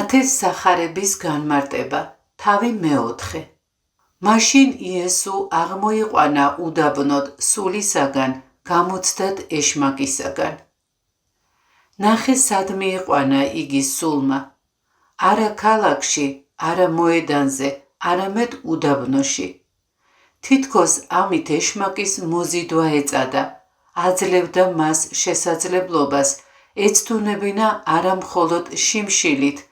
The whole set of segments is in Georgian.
მათეს სახარების განმარტება, თავი მეოთხე. მაშინ იესო აღმოიყვანა უდაბნოდ სულისაგან, გამოცდად ეშმაკისაგან. ნახე სად მიიყვანა იგი სულმა, არა ქალაქში, არა მოედანზე, არამედ უდაბნოში. თითქოს ამით ეშმაკის მოზიდვა ეწადა, აძლევდა მას შესაძლებლობას ეცდუნებინა არა მხოლოდ შიმშილით,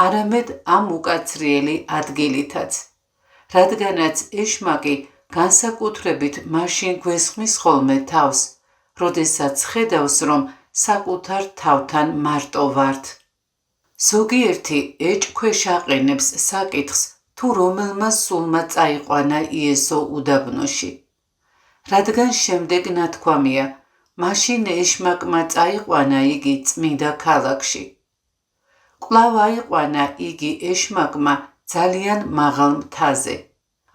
არამედ ამ უკაცრიელი ადგილითაც, რადგანაც ეშმაკი განსაკუთრებით მაშინ გვესხმის ხოლმე თავს, როდესაც ხედავს, რომ საკუთარ თავთან მარტო ვართ. ზოგიერთი ეჭქვეშ აყენებს საკითხს, თუ რომელმა სულმა წაიყვანა იესო უდაბნოში. რადგან შემდეგ ნათქვამია, მაშინ ეშმაკმა წაიყვანა იგი წმინდა ქალაქში. კვლავ აიყვანა იგი ეშმაკმა ძალიან მაღალ მთაზე.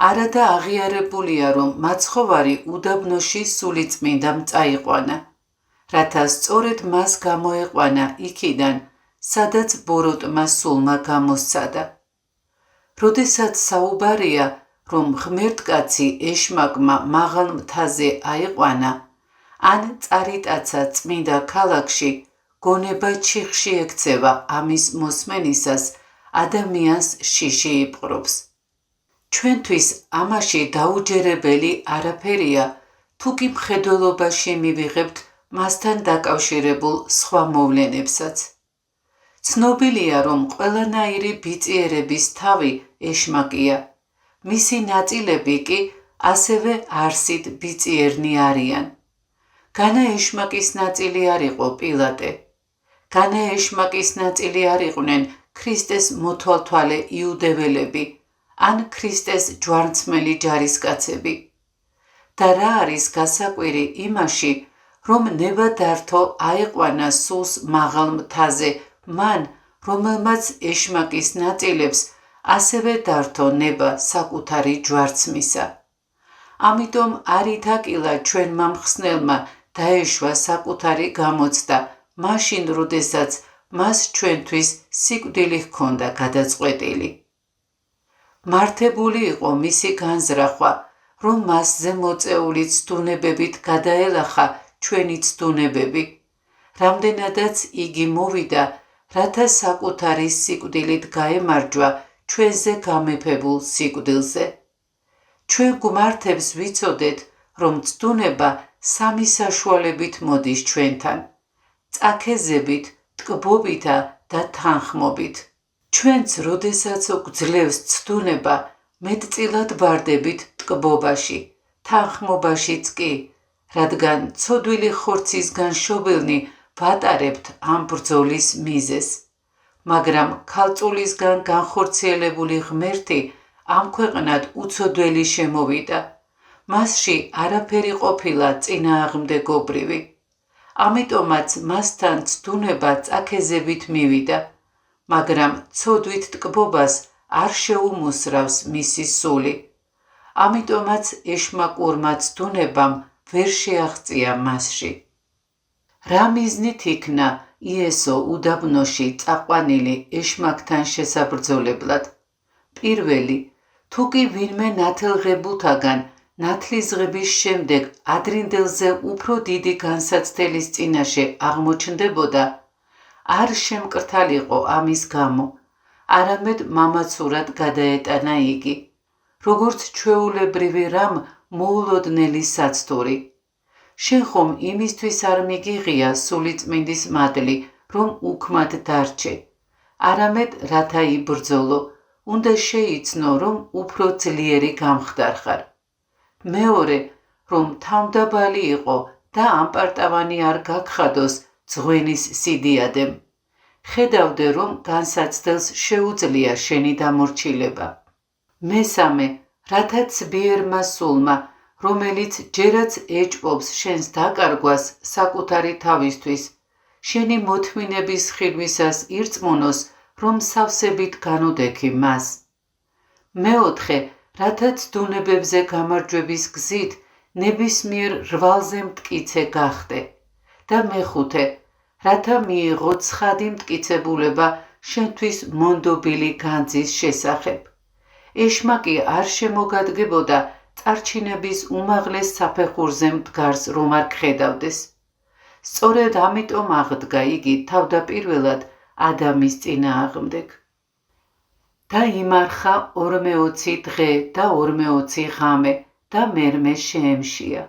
არადა აღიარებულია, რომ მაცხოვარი უდაბნოში სულიწმინდამ წაიყვანა, რათა სწორედ მას გამოეყვანა იქიდან, სადაც ბოროტმა სულმა გამოსცადა. როდესაც საუბარია, რომ ღმერთკაცი ეშმაკმა მაღალ მთაზე აიყვანა, ან წარიტაცა წმინდა ქალაქში, გონება ჩიხში ექცევა ამის მოსმენისას, ადამიანს შიში იპყრობს. ჩვენთვის ამაში დაუჯერებელი არაფერია, თუ კი მხედველობაში მივიღებთ მასთან დაკავშირებულ სხვა მოვლენებსაც. ცნობილია, რომ ყველანაირი ბიწიერების თავი ეშმაკია, მისი ნაწილები კი ასევე არსით ბიწიერნი არიან. განა ეშმაკის ნაწილი არ იყო პილატე, განა ეშმაკის ნაწილი არ იყვნენ ქრისტეს მოთვალთვალე იუდეველები, ან ქრისტეს ჯვარცმელი ჯარისკაცები. და რა არის გასაკვირი იმაში, რომ ნებადართო აიყვანა სულს მაღალ მთაზე მან, რომელმაც ეშმაკის ნაწილებს ასევე დართო ნება საკუთარი ჯვარცმისა. ამიტომ არ ითაკილა ჩვენმა მხსნელმა დაეშვა საკუთარი გამოცდა, მაშინ, როდესაც მას ჩვენთვის სიკვდილი ჰქონდა გადაწყვეტილი. მართებული იყო მისი განზრახვა, რომ მასზე მოწეული ცდუნებებით გადაელახა ჩვენი ცდუნებები, რამდენადაც იგი მოვიდა, რათა საკუთარი სიკვდილით გაემარჯვა ჩვენზე გამეფებულ სიკვდილზე. ჩვენ გვმართებს ვიცოდეთ, რომ ცდუნება სამი საშუალებით მოდის ჩვენთან: წაქეზებით, ტკბობითა და თანხმობით. ჩვენც, როდესაც გვძლევს ცდუნება, მეტწილად ვარდებით ტკბობაში, თანხმობაშიც კი, რადგან ცოდვილი ხორცისგან შობილნი ვატარებთ ამ ბრძოლის მიზეზს. მაგრამ ქალწულისგან განხორციელებული ღმერთი ამ ქვეყნად უცოდველი შემოვიდა. მასში არაფერი ყოფილა წინააღმდეგობრივი. ამიტომაც მასთან ცდუნება წაქეზებით მივიდა, მაგრამ ცოდვით ტკბობას არ შეუმუსრავს მისი სული. ამიტომაც ეშმაკურმა ცდუნებამ ვერ შეაღწია მასში. რა მიზნით იქნა იესო უდაბნოში წაყვანილი ეშმაკთან შესაბრძოლებლად? პირველი, თუ კი ვინმე ნათელღებულთაგან ნათლისღების შემდეგ ადრინდელზე უფრო დიდი განსაცდელის წინაშე აღმოჩნდებოდა, არ შემკრთალიყო ამის გამო, არამედ მამაცურად გადაეტანა იგი, როგორც ჩვეულებრივი რამ მოულოდნელი საცდური. შენ ხომ იმისთვის არ მიგიღია სულიწმინდის მადლი, რომ უქმად დარჩე, არამედ რათა იბრძოლო, უნდა შეიცნო, რომ უფრო ძლიერი გამხდარ ხარ. მეორე, რომ თავმდაბალი იყო და ამპარტავანი არ გაგხადოს ძღვენის სიდიადემ. ხედავდე, რომ განსაცდელს შეუძლია შენი დამორჩილება. მესამე, რათა ცბიერმა სულმა, რომელიც ჯერაც ეჭვობს შენს დაკარგვას საკუთარი თავისთვის, შენი მოთმინების ხილვისას ირწმუნოს, რომ სავსებით განუდექი მას. მეოთხე, რათა ცდუნებებზე გამარჯვების გზით ნებისმიერ რვალზე მტკიცე გახდე. და მეხუთე, რათა მიიღო ცხადი მტკიცებულება შენთვის მონდობილი განძის შესახებ. ეშმაკი არ შემოგადგებოდა წარჩინების უმაღლეს საფეხურზე მდგარს რომ არ გხედავდეს. სწორედ ამიტომ აღდგა იგი თავდაპირველად ადამის წინააღმდეგ. და იმარხა 40 დღე და 40 ღამე და მერმე შეემშია.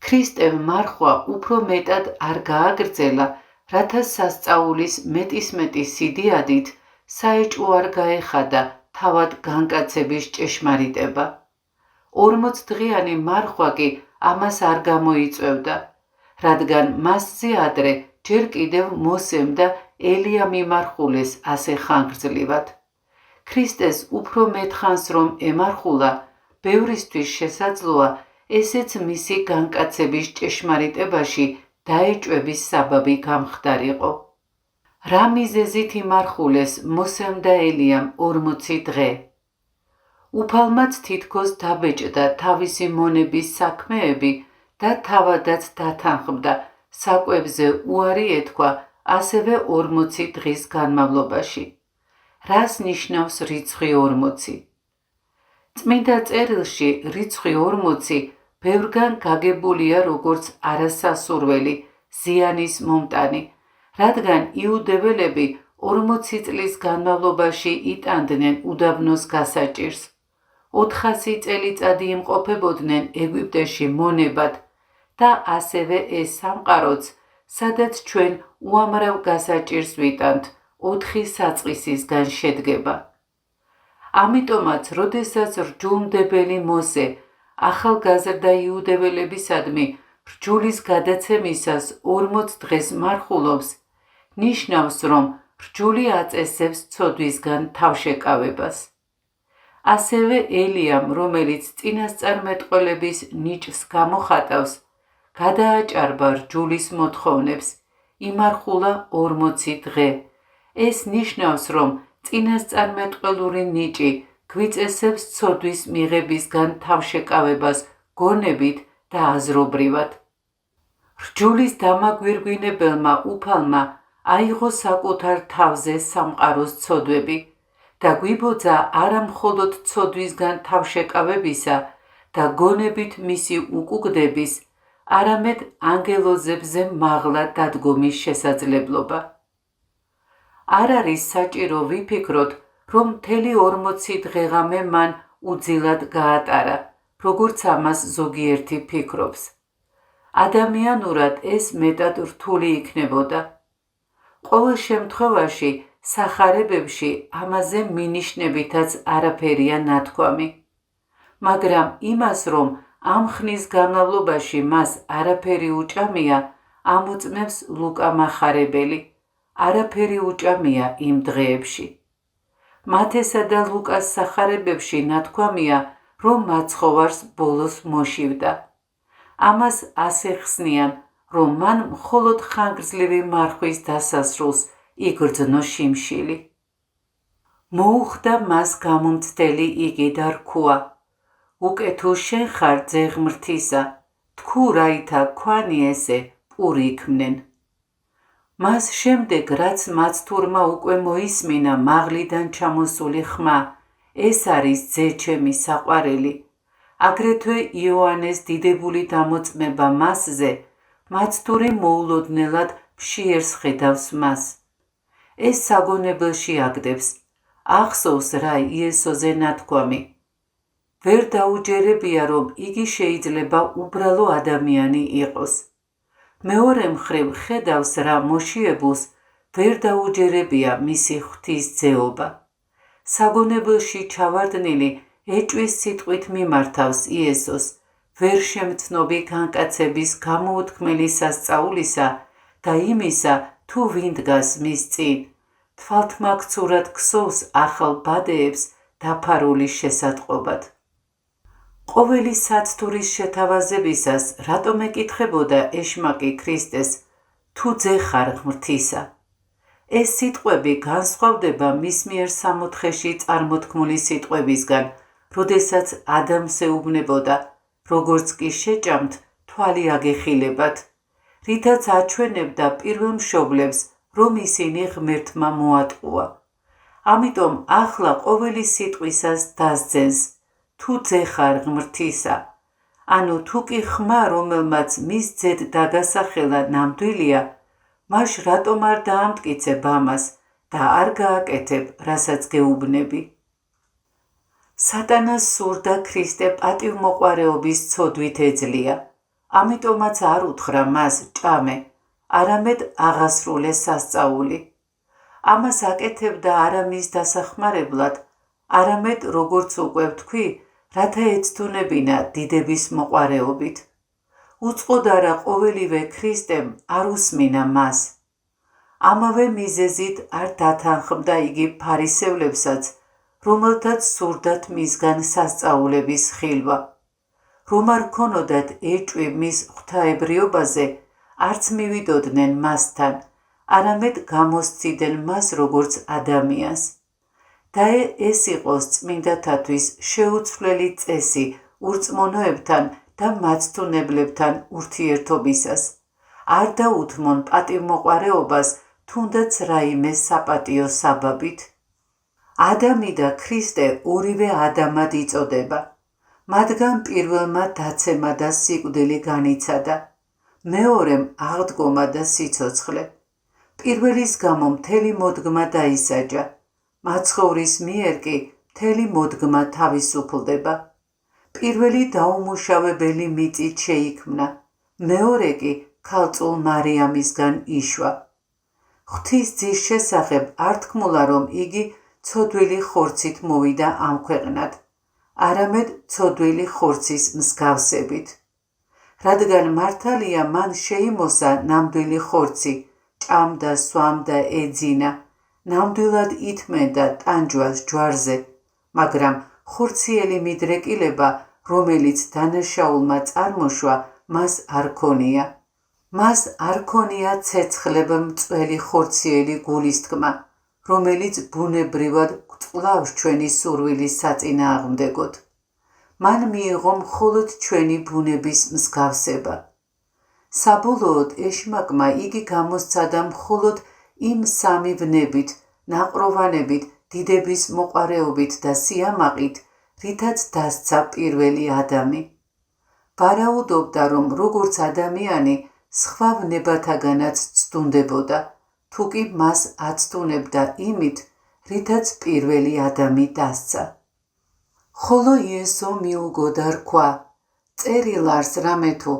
ქრისტემ მარხვა უფრო მეტად არ გააგრძელა, რათა სასწაულის მეტისმეტი სიდიადით საეჭვო არ გაეხადა თავად განკაცების ჭეშმარიტება. 40 დღიანი მარხვა კი ამას არ გამოიწვევდა, რადგან მასზე ადრე ჯერ კიდევ მოსემ და ელიამ იმარხულეს ასე ხანგრძლივად. ქრისტეს უფრო მეტხანს რომ ემარხულა, ბევრისთვის შესაძლოა ესეც მისი განკაცების ჭეშმარიტებაში დაეჭვების საბაბი გამხდარიყო. რა მიზეზით იმარხულეს მოსემ და ელიამ 40 დღე? უფალმაც თითქოს დაბეჭდა თავისი მონების საქმეები და თავადაც დათანხმდა საკვებზე უარი ეთქვა ასევე 40 დღის განმავლობაში. რას ნიშნავს რიცხვი 40? წმინდა წერილში რიცხვი 40 ბევრგან გაგებულია როგორც არასასურველი, ზიანის მომტანი, რადგან იუდეველები 40 წლის განმავლობაში იტანდნენ უდაბნოს გასაჭირს. 400 წელიწადი იმყოფებოდნენ ეგვიპტეში მონებად და ასევე ეს სამყაროც, სადაც ჩვენ უამრავ გასაჭირს ვიტანთ, 4 საწყისისგან შედგება. ამიტომაც, როდესაც რჯულმდებელი მოსე ახალგაზრდა იუდეველებისადმი რჯულის გადაცემისას 40 დღეს მარხულობს, ნიშნავს, რომ რჯული აწესებს ცოდვისგან თავშეკავებას. ასევე ელიამ, რომელიც წინასწარმეტყველების ნიჭს გამოხატავს, გადააჭარბა რჯულის მოთხოვნებს, იმარხულა 40 დღე. ეს ნიშნავს, რომ წინასწარმეტყველური ნიჭი გვიწესებს ცოდვის მიღებისგან თავშეკავებას გონებით და აზრობრივად. რჯულის დამაგვირგვინებელმა უფალმა აიღო საკუთარ თავზე სამყაროს ცოდვები და გვიბოძა არა მხოლოდ ცოდვისგან თავშეკავებისა და გონებით მისი უკუგდების, არამედ ანგელოზებზე მაღლა დადგომის შესაძლებლობა. არ არის საჭირო ვიფიქროთ, რომ მთელი 40 დღე-ღამე მან უძილად გაატარა, როგორც ამას ზოგიერთი ფიქრობს. ადამიანურად ეს მეტად რთული იქნებოდა. ყოველ შემთხვევაში სახარებებში ამაზე მინიშნებითაც არაფერია ნათქვამი. მაგრამ იმას, რომ ამ ხნის განმავლობაში მას არაფერი უჭამია, ამოწმებს ლუკა მახარებელი. არაფერი უჭამია იმ დღეებში. მათესა და ლუკას სახარებებში ნათქვამია, რომ მაცხოვარს ბოლოს მოშივდა. ამას ასე ხსნიან, რომ მან მხოლოდ ხანგრძლივი მარხვის დასასრულს იგრძნო შიმშილი. მოუხდა მას გამომცდელი იგი და რქუა: უკე თუ შენ ხარ ძე ღმრთისა, თქუ რაითა ქვანი ესე პური იქმნენ. მას შემდეგ, რაც მაცთურმა უკვე მოისმინა მაღლიდან ჩამოსული ხმა, ეს არის ძე ჩემი საყვარელი, აგრეთვე იოანეს დიდებული დამოწმება მასზე, მაცთური მოულოდნელად მშიერს ხედავს მას. ეს საგონებელში აგდებს, ახსოვს რა იესოზე ნათქვამი. ვერ დაუჯერებია, რომ იგი შეიძლება უბრალო ადამიანი იყოს. მეორე მხრივ ხედავს რა მოშიებულს, ვერ დაუჯერებია მისი ღვთის ძეობა. საგონებელში ჩავარდნილი ეჭვის სიტყვით მიმართავს იესოს, ვერ შემცნობი განკაცების გამოუთქმელი სასწაულისა და იმისა, თუ ვინ დგას მის წინ, თვალთმაქცურად ქსოვს ახალ ბადეებს დაფარული შესატყობად. ყოველი საცთურის შეთავაზებისას რატომ ეკითხებოდა ეშმაკი ქრისტეს, თუ ძე ხარ ღმრთისა? ეს სიტყვები განსხვავდება მის მიერ სამოთხეში წარმოთქმული სიტყვებისგან, როდესაც ადამს ეუბნებოდა, როგორც კი შეჭამთ, თვალი აგეხილებათ, რითაც აჩვენებდა პირველ მშობლებს, რომ ისინი ღმერთმა მოატყუა. ამიტომ ახლა ყოველი სიტყვისას დასძენს, თუ ძე ხარ ღმრთისა, ანუ თუ კი ხმა, რომელმაც მის ძედ დაგასახელა ნამდვილია, მაშ რატომ არ დაამტკიცებ ამას და არ გააკეთებ, რასაც გეუბნები? სატანას სურდა ქრისტე პატივმოყვარეობის ცოდვით ეძლია, ამიტომაც არ უთხრა მას ჭამე, არამედ აღასრულე სასწაული. ამას აკეთებდა არა მის დასახმარებლად, არამედ როგორც უკვე ვთქვი, რათა ეცდუნებინა დიდების მოყვარეობით. უწყოდა რა ყოველივე ქრისტემ არ უსმინა მას. ამავე მიზეზით არ დათანხმდა იგი ფარისევლებსაც, რომელთაც სურდათ მისგან სასწაულების ხილვა. რომ არ ქონოდათ ეჭვი მის ღვთაებრიობაზე, არც მივიდოდნენ მასთან, არამედ გამოსცდნენ მას როგორც ადამიანს. და ეს იყოს წმინდათათვის შეუცვლელი წესი ურწმუნოებთან და მაცდუნებლებთან ურთიერთობისას. არ დაუთმონ პატივმოყვარეობას თუნდაც რაიმე საპატიო საბაბით. ადამი და ქრისტე ორივე ადამად იწოდება. მათგან პირველმა დაცემა და სიკვდილი განიცადა, მეორემ აღდგომა და სიცოცხლე. პირველის გამო მთელი მოდგმა დაისაჯა, მაცხოვრის მიერ კი მთელი მოდგმა თავისუფლდება. პირველი დაუმუშავებელი მიწით შეიქმნა, მეორე კი ქალწულ მარიამისგან იშვა. ღვთის ძის შესახებ არ თქმულა, რომ იგი ცოდვილი ხორცით მოვიდა ამ ქვეყნად, არამედ ცოდვილი ხორცის მსგავსებით. რადგან მართალია მან შეიმოსა ნამდვილი ხორცი, ჭამდა, სვამდა, ეძინა, ნამდვილად ითმენდა ტანჯვას ჯვარზე, მაგრამ ხორციელი მიდრეკილება, რომელიც დანაშაულმა წარმოშვა, მას არ ქონია. მას არ ქონია ცეცხლებ მწველი ხორციელი გულისთქმა, რომელიც ბუნებრივად გვწყლავს ჩვენი სურვილის საწინააღმდეგოდ. მან მიიღო მხოლოდ ჩვენი ბუნების მსგავსება. საბოლოოდ ეშმაკმა იგი გამოსცადა მხოლოდ იმ სამი ვნებით, ნაყროვანებით, დიდების მოყვარეობით და სიამაყით, რითაც დასცა პირველი ადამი. ვარაუდობდა, რომ როგორც ადამიანი სხვა ვნებათაგანაც ცდუნდებოდა, თუ კი მას აცდუნებდა იმით, რითაც პირველი ადამი დასცა. ხოლო იესო მიუგო და რქვა, წერილ არს რამე თუ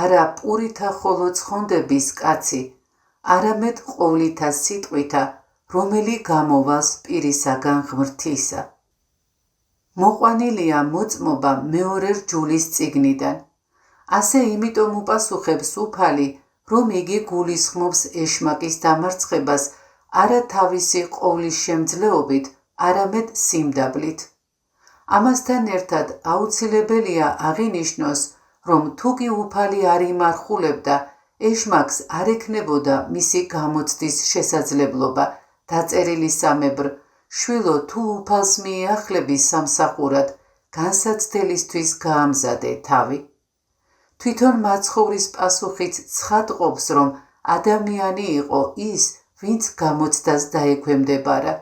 არა პურითა ხოლო ცხონდების კაცი, არამედ ყოვლითა სიტყვითა, რომელი გამოვალს პირისაგან ღმრთისა. მოყვანილია მოწმობა მეორე რჯულის წიგნიდან. ასე იმიტომ უპასუხებს უფალი, რომ იგი გულისხმობს ეშმაკის დამარცხებას არა თავისი ყოვლის შემძლეობით, არამედ სიმდაბლით. ამასთან ერთად აუცილებელია აღინიშნოს, რომ თუ კი უფალი არ იმარხულებდა, ეშმაკს არ ექნებოდა მისი გამოცდის შესაძლებლობა დაწერილისამებრ, შვილო თუ უფალს მიეახლები სამსახურად, განსაცდელისთვის გაამზადე თავი. თვითონ მაცხოვრის პასუხიც ცხადყოფს, რომ ადამიანი იყო ის, ვინც გამოცდას დაექვემდებარა.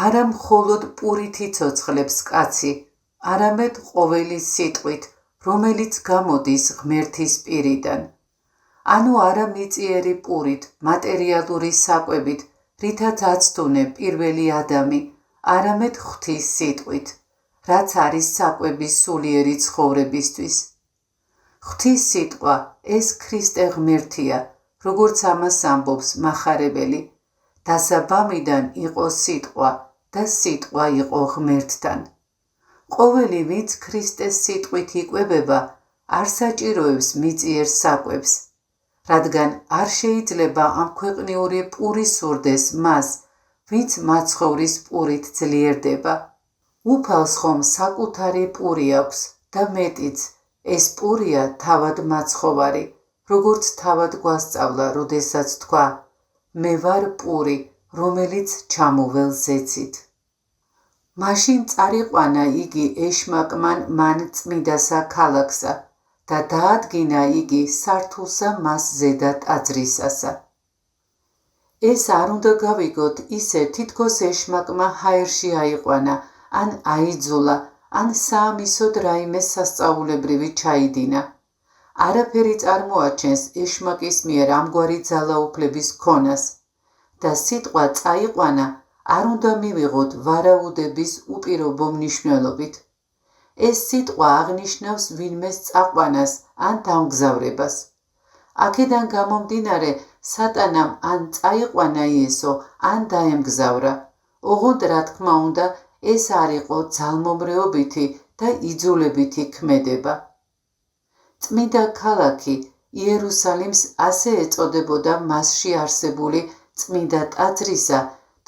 არა მხოლოდ პურითი ცოცხლებს კაცი, არამედ ყოველი სიტყვით, რომელიც გამოდის ღმერთის პირიდან. ანუ არა მიწიერი პურით, მატერიალური საკვებით, რითაც აცდუნე პირველი ადამი, არამედ ღვთის სიტყვით, რაც არის საკვების სულიერი ცხოვრებისთვის. ღვთის სიტყვა ეს ქრისტე ღმერთია, როგორც ამას ამბობს მახარებელი, დასაბამიდან იყო სიტყვა და სიტყვა იყო ღმერთთან. ყოველი ვინც ქრისტეს სიტყვით იკვებება, არ საჭიროებს მიწიერ საკვებს, რადგან არ შეიძლება ამ ქვეყნიური პური სურდეს მას, ვინც მაცხოვრის პურით ძლიერდება. უფალს ხომ საკუთარი პური აქვს და მეტიც, ეს პურია თავად მაცხოვარი, როგორც თავად გვასწავლა, როდესაც თქვა, მე ვარ პური, რომელიც ჩამოველს ზეცით. მაშინ წარიყვანა იგი ეშმაკმან მან წმიდასა ქალაქსა და დაადგინა იგი სართულსა მას ზედა ტაძრისასა. ეს არ უნდა გავიგოთ ისე, თითქოს ეშმაკმა ჰაერში აიყვანა, ან აიძულა, ან საამისოდ რაიმე სასწაულებრივი ჩაიდინა. არაფერი წარმოაჩენს ეშმაკის მიერ ამგვარი ძალაუფლების ქონას და სიტყვა წაიყვანა არ უნდა მივიღოთ ვარაუდების უპირობო მნიშვნელობით. ეს სიტყვა აღნიშნავს ვინმეს წაყვანას ან დამგზავრებას. აქედან გამომდინარე, სატანამ ან წაიყვანა იესო, ან დაემგზავრა. ოღონდ რა თქმა უნდა, ეს არ იყო ძალმომრეობითი და იძულებითი ქმედება. წმინდა ქალაქი იერუსალიმს ასე ეწოდებოდა მასში არსებული წმინდა ტაძრისა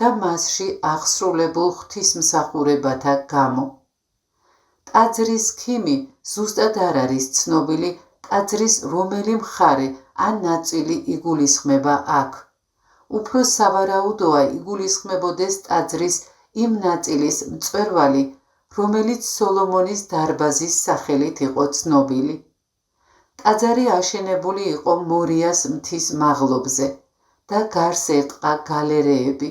და მასში აღსრულებულ ღვთისმსახურებათა გამო. ტაძრის ქიმი ზუსტად არ არის ცნობილი, ტაძრის რომელი მხარე ან ნაწილი იგულისხმება აქ. უფრო სავარაუდოა იგულისხმებოდეს ტაძრის იმ ნაწილის მწვერვალი, რომელიც სოლომონის დარბაზის სახელით იყო ცნობილი. ტაძარი აშენებული იყო მორიას მთის მაღლობზე და გარს ერტყა გალერეები.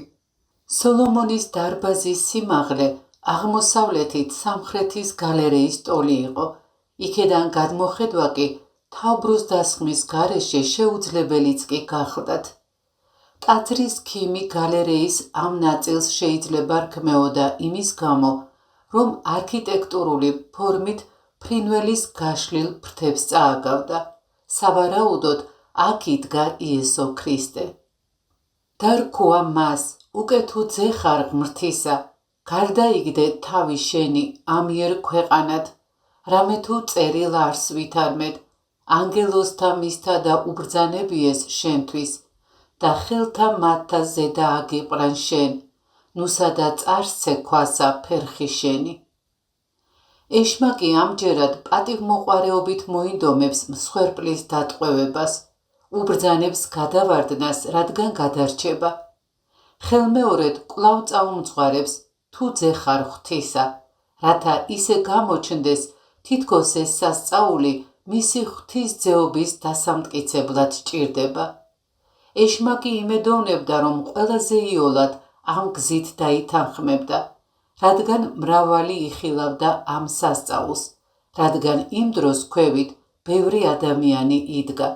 სოლომონის დარბაზის სიმაღლე აღმოსავლეთით სამხრეთის გალერეის ტოლი იყო. იქედან გადმოხედვა კი თავბრუს დასხმის გარეშე შეუძლებელიც კი გახლდათ. ტაძრის ქიმი გალერეის ამ ნაწილს შეიძლება რქმეოდა იმის გამო, რომ არქიტექტურული ფორმით ფრინველის გაშლილ ფრთებს წააგავდა. სავარაუდოდ აქ იდგა იესო ქრისტე. და რქვა მას, უკეთო ძე ხარ ღმრთისა, გარდაიგდე თავი შენი ამიერ ქვეყანად, რამე თუ წერილ არს ვითარმედ, ანგელოზთა მისთა და უბრძანებიეს შენთვის, და ხელთა მათთა ზედა აგიყვრან შენ, ნუსა და წარსცე ქვასა ფერხი შენი. ეშმაკი ამჯერად პატივმოყვარეობით მოინდომებს მსხვერპლის დატყვევებას, უბრძანებს გადავარდნას, რადგან გადარჩება. ხელმეორედ კვლავ წაუმძღვარებს, თუ ძე ხარ ღვთისა, რათა ისე გამოჩნდეს, თითქოს ეს სასწაული მისი ღვთის ძეობის დასამტკიცებლად ჭირდება. ეშმაკი იმედოვნებდა, რომ ყველაზე იოლად ამ გზით დაითანხმებდა, რადგან მრავალი იხილავდა ამ სასწაულს, რადგან იმ დროს ქვევით ბევრი ადამიანი იდგა.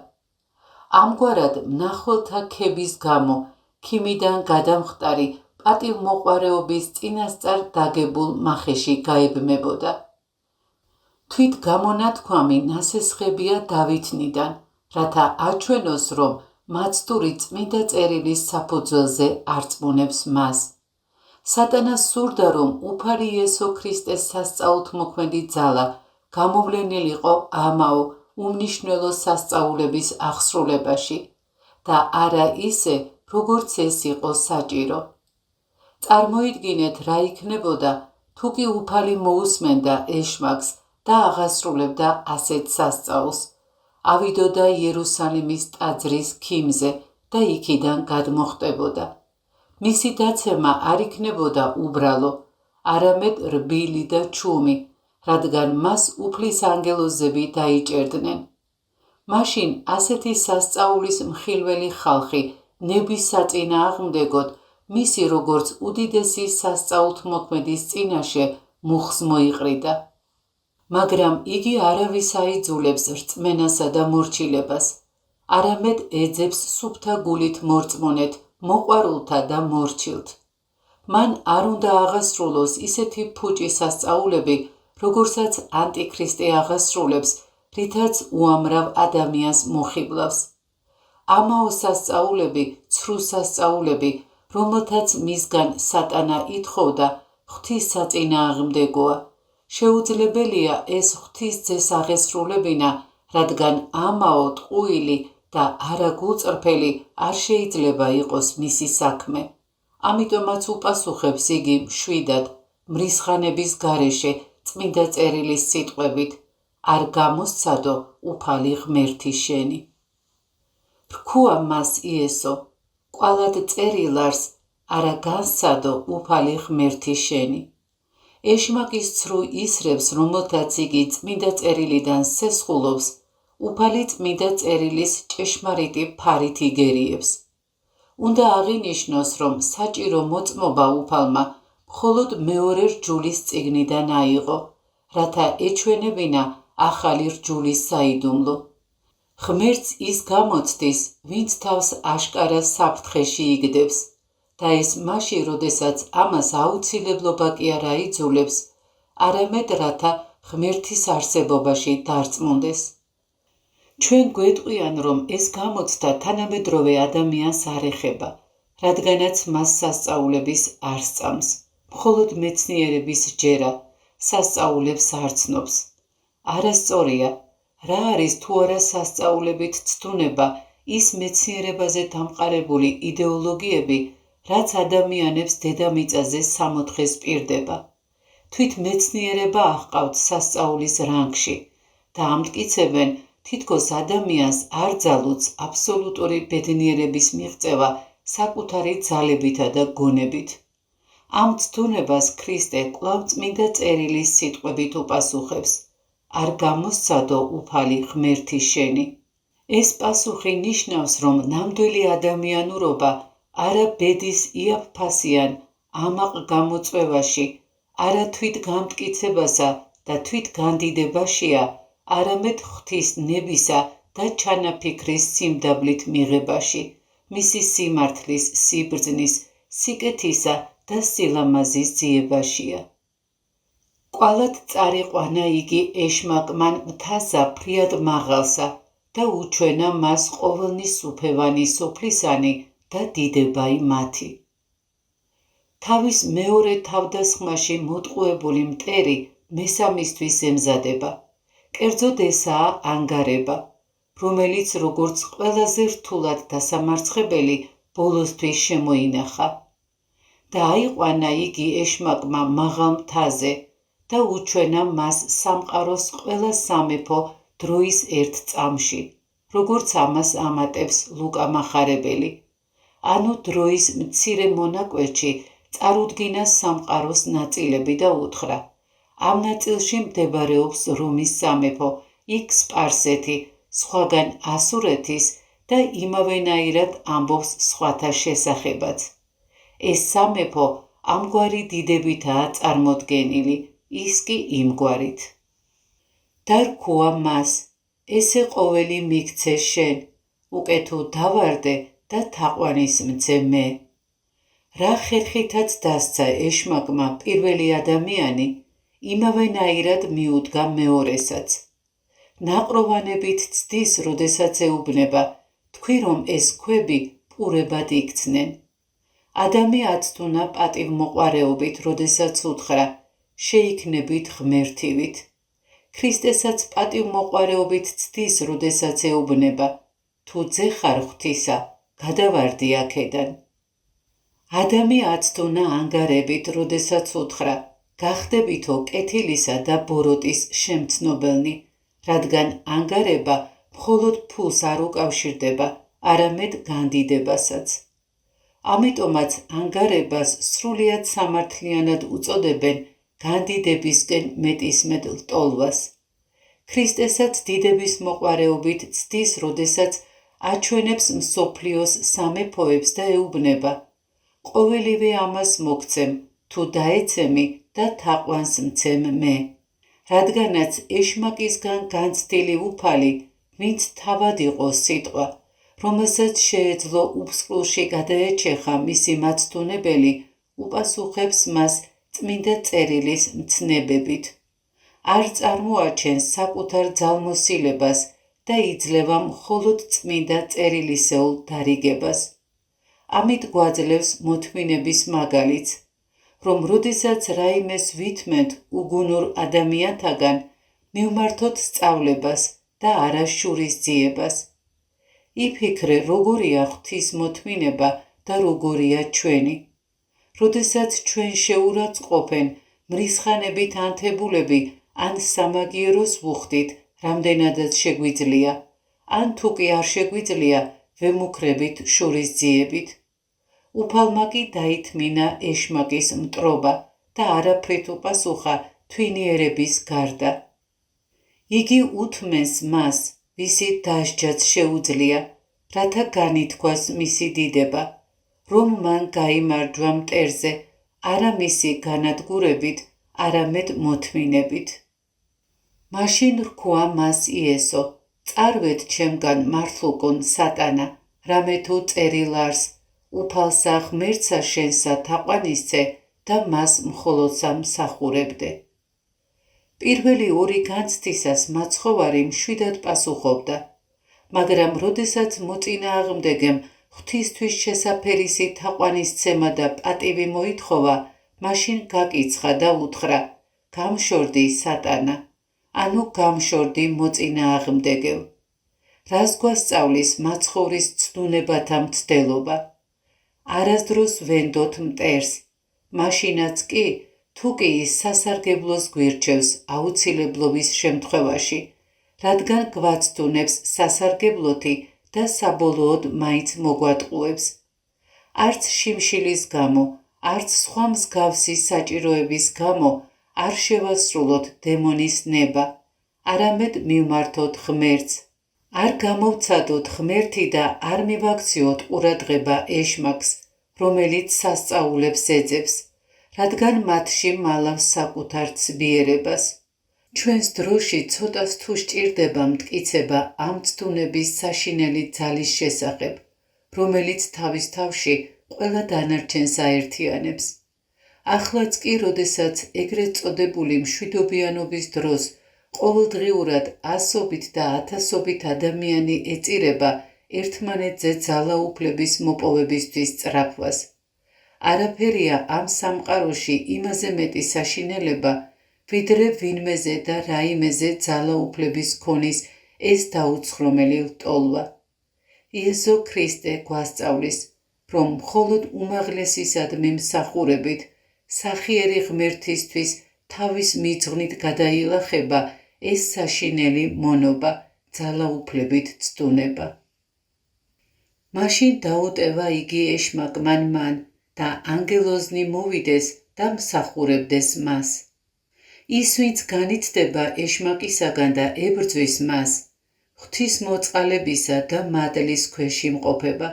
ამგვარად მნახველთა ქების გამო ქიმიდან გადამხტარი პატივმოყვარეობის წინასწარ დაგებულ მახეში გაებმებოდა. თვით გამონათქვამი ნასესხებია დავითნიდან, რათა აჩვენოს, რომ მაცდური წმინდა წერილის საფუძველზე არწმუნებს მას. სატანას სურდა, რომ უფალი იესო ქრისტეს სასწაულთმოქმედი ძალა გამოვლენილიყო ამაო უმნიშვნელო სასწაულების აღსრულებაში და არა ისე, როგორც ეს იყო საჭირო. წარმოიდგინეთ, რა იქნებოდა, თუ კი უფალი მოусმენდა ეშმაკს და აღასრულებდა ასეთ სასწაულს, ავიდოდა იერუსალიმის ტაძრის ქიმზე და იქიდან გადმოხტებოდა. მისი დაცემა არ იქნებოდა უბრალო, არამედ რბილი და ჩუმი, რადგან მას უფლის ანგელოზები დაიჭერდნენ. მაშინ ასეთი სასწაულის მხილველი ხალხი ნების საწინააღმდეგოდ მისი როგორც უდიდესი სასწაულთმოქმედის წინაშე მუხს მოიყრიდა. მაგრამ იგი არავის აიძულებს რწმენასა და მორჩილებას, არამედ ეძებს სუფთა გულით მორწმუნეთ, მოყვარულთა და მორჩილთ. მან არ უნდა აღასრულოს ისეთი ფუჭი სასწაულები, როგორცაც ანტიქრისტე აღასრულებს, რითაც უამრავ ადამიანს მოხიბლავს. ამაო სასწაულები, ცრუ სასწაულები, რომელთაც მისგან სატანა ითხოვდა, ღვთის საწინააღმდეგოა. შეუძლებელია ეს ღვთის ძეს აღესრულებინა, რადგან ამაო ტყუილი და არაგულწრფელი არ შეიძლება იყოს მისი საქმე. ამიტომაც უპასუხებს იგი მშვიდად, მრისხანების გარეშე წმინდა წერილის სიტყვებით, არ გამოსცადო უფალი ღმერთი შენი. რქუა მას იესო, კვალად წერილარს, არა განსცადო უფალი ღმერთი შენი. ეშმაკის ცრუ ისრებს, რომელთაც იგი წმინდა წერილიდან სესხულობს, უფალი წმინდა წერილის ჭეშმარიტი ფარით იგერიებს. უნდა აღინიშნოს, რომ საჭირო მოწმობა უფალმა მხოლოდ მეორე რჯულის წიგნიდან აიღო, რათა ეჩვენებინა ახალი რჯულის საიდუმლო. ღმერთს ის გამოცდის, ვინც თავს აშკარა საფრთხეში იგდებს და ეს მაშინ, როდესაც ამას აუცილებლობა კი არ აიძულებს, არამედ რათა ღმერთის არსებობაში დარწმუნდეს. ჩვენ გვეტყვიან, რომ ეს გამოცდა თანამედროვე ადამიანს არ ეხება, რადგანაც მას სასწაულების არ სწამს, მხოლოდ მეცნიერების ჯერა, სასწაულებს არ ცნობს. არასწორია, რა არის თუ არა სასწაულებით ცდუნება ის მეცნიერებაზე დამყარებული იდეოლოგიები, რაც ადამიანებს დედამიწაზე სამოთხეს პირდება. თვით მეცნიერება აჰყავთ სასწაულის რანგში და ამტკიცებენ, თითქოს ადამიანს არ ძალუძს აბსოლუტური ბედნიერების მიღწევა საკუთარი ძალებითა და გონებით. ამ ცდუნებას ქრისტე კვლავ წმინდა წერილის სიტყვებით უპასუხებს: არ გამოსცადო უფალი ღმერთი შენი. ეს პასუხი ნიშნავს, რომ ნამდვილი ადამიანურობა არა ბედის იაფფასიან ამაყ გამოწვევაში, არა თვით გამტკიცებასა და თვით განდიდებაშია, არამედ ღვთის ნებისა და ჩანაფიქრის სიმდაბლით მიღებაში, მისი სიმართლის, სიბრძნის, სიკეთისა და სილამაზის ძიებაშია. კვალად წარიყვანა იგი ეშმაკმან მთასა ფრიად მაღალსა და უჩვენა მას ყოვლნი სუფევანი სოფლისანი და დიდებაი მათი. თავის მეორე თავდასხმაში მოტყუებული მტერი მესამისთვის ემზადება. კერძოდ ესაა ანგარება, რომელიც როგორც ყველაზე რთულად დასამარცხებელი ბოლოსთვის შემოინახა. და აიყვანა იგი ეშმაკმა მაღალ მთაზე და უჩვენა მას სამყაროს ყველა სამეფო დროის ერთ წამში, როგორც ამას ამატებს ლუკა მახარებელი. ანუ დროის მცირე მონაკვეთში წარუდგინა სამყაროს ნაწილები და უთხრა: ამ ნაწილში მდებარეობს რომის სამეფო, იქ სპარსეთი, სხვაგან ასურეთის და იმავენაირად ამბობს სხვათა შესახებაც. ეს სამეფო ამგვარი დიდებითაა წარმოდგენილი, ის კი იმგვარით. და რქუა მას: ესე ყოველი მიქცე შენ, უკეთო დავარდე და თაყვანისმცე მე. რა ხერხითაც დასცა ეშმაკმა პირველი ადამიანი, იმავენაირად მიუდგა მეორესაც. ნაყროვანებით ცდის, როდესაც ეუბნება, თქვი რომ ეს ქვები პურებად იქცნენ. ადამი აცდუნა პატივმოყვარეობით, როდესაც უთხრა: შეიქმნებით ღმერთივით. ქრისტესაც პატივმოყვარეობით ცდის, როდესაც ეუბნება: თუ ძეხარ ღვთისა, გადავარდი აქედან. ადამი აცდუნა ანგარებით, როდესაც უთხრა: გახდებითო კეთილისა და ბოროტის შემცნობელნი, რადგან ანგარება მხოლოდ ფულს არ უკავშირდება, არამედ განდიდებასაც. ამიტომაც ანგარებას სრულიად სამართლიანად უწოდებენ განდიდებისკენ მეტისმედ ლტოლვას. ქრისტესაც დიდების მოყვარეობით ცდის, როდესაც აჩვენებს მსოფლიოს სამეფოებს და ეუბნება: ყოველივე ამას მოგცემ, თუ დაეცემი და თაყვანს მცემ მე. რადგანაც ეშმაკისგან განცდილი უფალი, ვინც თავად იყო სიტყვა, რომელსაც შეეძლო უფსკვლში გადაეჩეხა მისი მაცდუნებელი, უპასუხებს მას წმინდა წერილის მცნებებით. არ წარმოაჩენს საკუთარ ძალმოსილებას და იძლევა მხოლოდ წმინდა წერილისეულ დარიგებას. ამით გვაძლევს მოთმინების მაგალითს, რომ როდესაც რაიმეს ვითმენთ უგუნურ ადამიანთაგან, მივმართოთ სწავლებას და არა შურისძიებას. იფიქრე, როგორია ღვთის მოთმინება და როგორია ჩვენი. როდესაც ჩვენ შეურაცხყოფენ მრისხანებით ანთებულები ან სამაგიეროს ვუხდით, რამდენადაც შეგვიძლია, ან თუ კი არ შეგვიძლია, ვემუქრებით შურისძიებით. უფალმა კი დაითმინა ეშმაკის მტრობა და არაფრით უპასუხა თვინიერების გარდა. იგი უთმენს მას, ვისი დასჯაც შეუძლია, რათა განითქვას მისი დიდება, რომ მან გაიმარჯვა მტერზე, არა მისი განადგურებით, არამედ მოთმინებით. მაშინ რქვა მას იესო, წარვედ ჩემგან მართლუკონ სატანა, რამე თუ წერილ არს, უფალსა ღმერთსა შენსა თაყვანისცე და მას მხოლოდსა მსახურებდე. პირველი ორი განცდისას მაცხოვარი მშვიდად პასუხობდა, მაგრამ როდესაც მოწინააღმდეგემ ღვთისთვის შესაფერისი თაყვანისცემა და პატივი მოითხოვა, მაშინ გაკიცხა და უთხრა, გამშორდი სატანა, ანუ გამშორდი მოწინააღმდეგევ. რას გვასწავლის მაცხოვრის ცდუნებათა მცდელობა? არასდროს ვენდოთ მტერს, მაშინაც კი, თუ კი ის სასარგებლოს გვირჩევს აუცილებლობის შემთხვევაში, რადგან გვაცდუნებს სასარგებლოთი და საბოლოოდ მაინც მოგვატყუებს. არც შიმშილის გამო, არც სხვა მსგავსი საჭიროების გამო არ შევასრულოთ დემონის ნება, არამედ მივმართოთ ღმერთს. არ გამოვცადოთ ღმერთი და არ მივაქციოთ ყურადღება ეშმაკს, რომელიც სასწაულებს ეძებს, რადგან მათში მალავს საკუთარ ცბიერებას. ჩვენს დროში ცოტას თუ სჭირდება მტკიცება ამ ცდუნების საშინელი ძალის შესახებ, რომელიც თავის თავში ყველა დანარჩენს აერთიანებს. ახლაც კი, როდესაც ეგრეთ წოდებული მშვიდობიანობის დროს ყოველდღიურად ასობით და ათასობით ადამიანი ეწირება ერთმანეთზე ძალაუფლების მოპოვებისთვის სწრაფვას. არაფერია ამ სამყაროში იმაზე მეტი საშინელება, ვიდრე ვინმეზე და რაიმეზე ძალაუფლების ქონის ეს დაუცხრომელი ლტოლვა. იესო ქრისტე გვასწავლის, რომ მხოლოდ უმაღლესისადმი მსახურებით, სახიერი ღმერთისთვის თავის მიძღვნით გადაილახება ეს საშინელი მონობა, ძალაუფლებით ცდუნება. მაშინ დაუტევა იგი ეშმაკმან მან და ანგელოზნი მოვიდეს და მსახურებდეს მას. ის, ვინც განიცდება ეშმაკისაგან და ებრძვის მას, ღვთისმოწყალებისა და მადლის ქვეშ იმყოფება.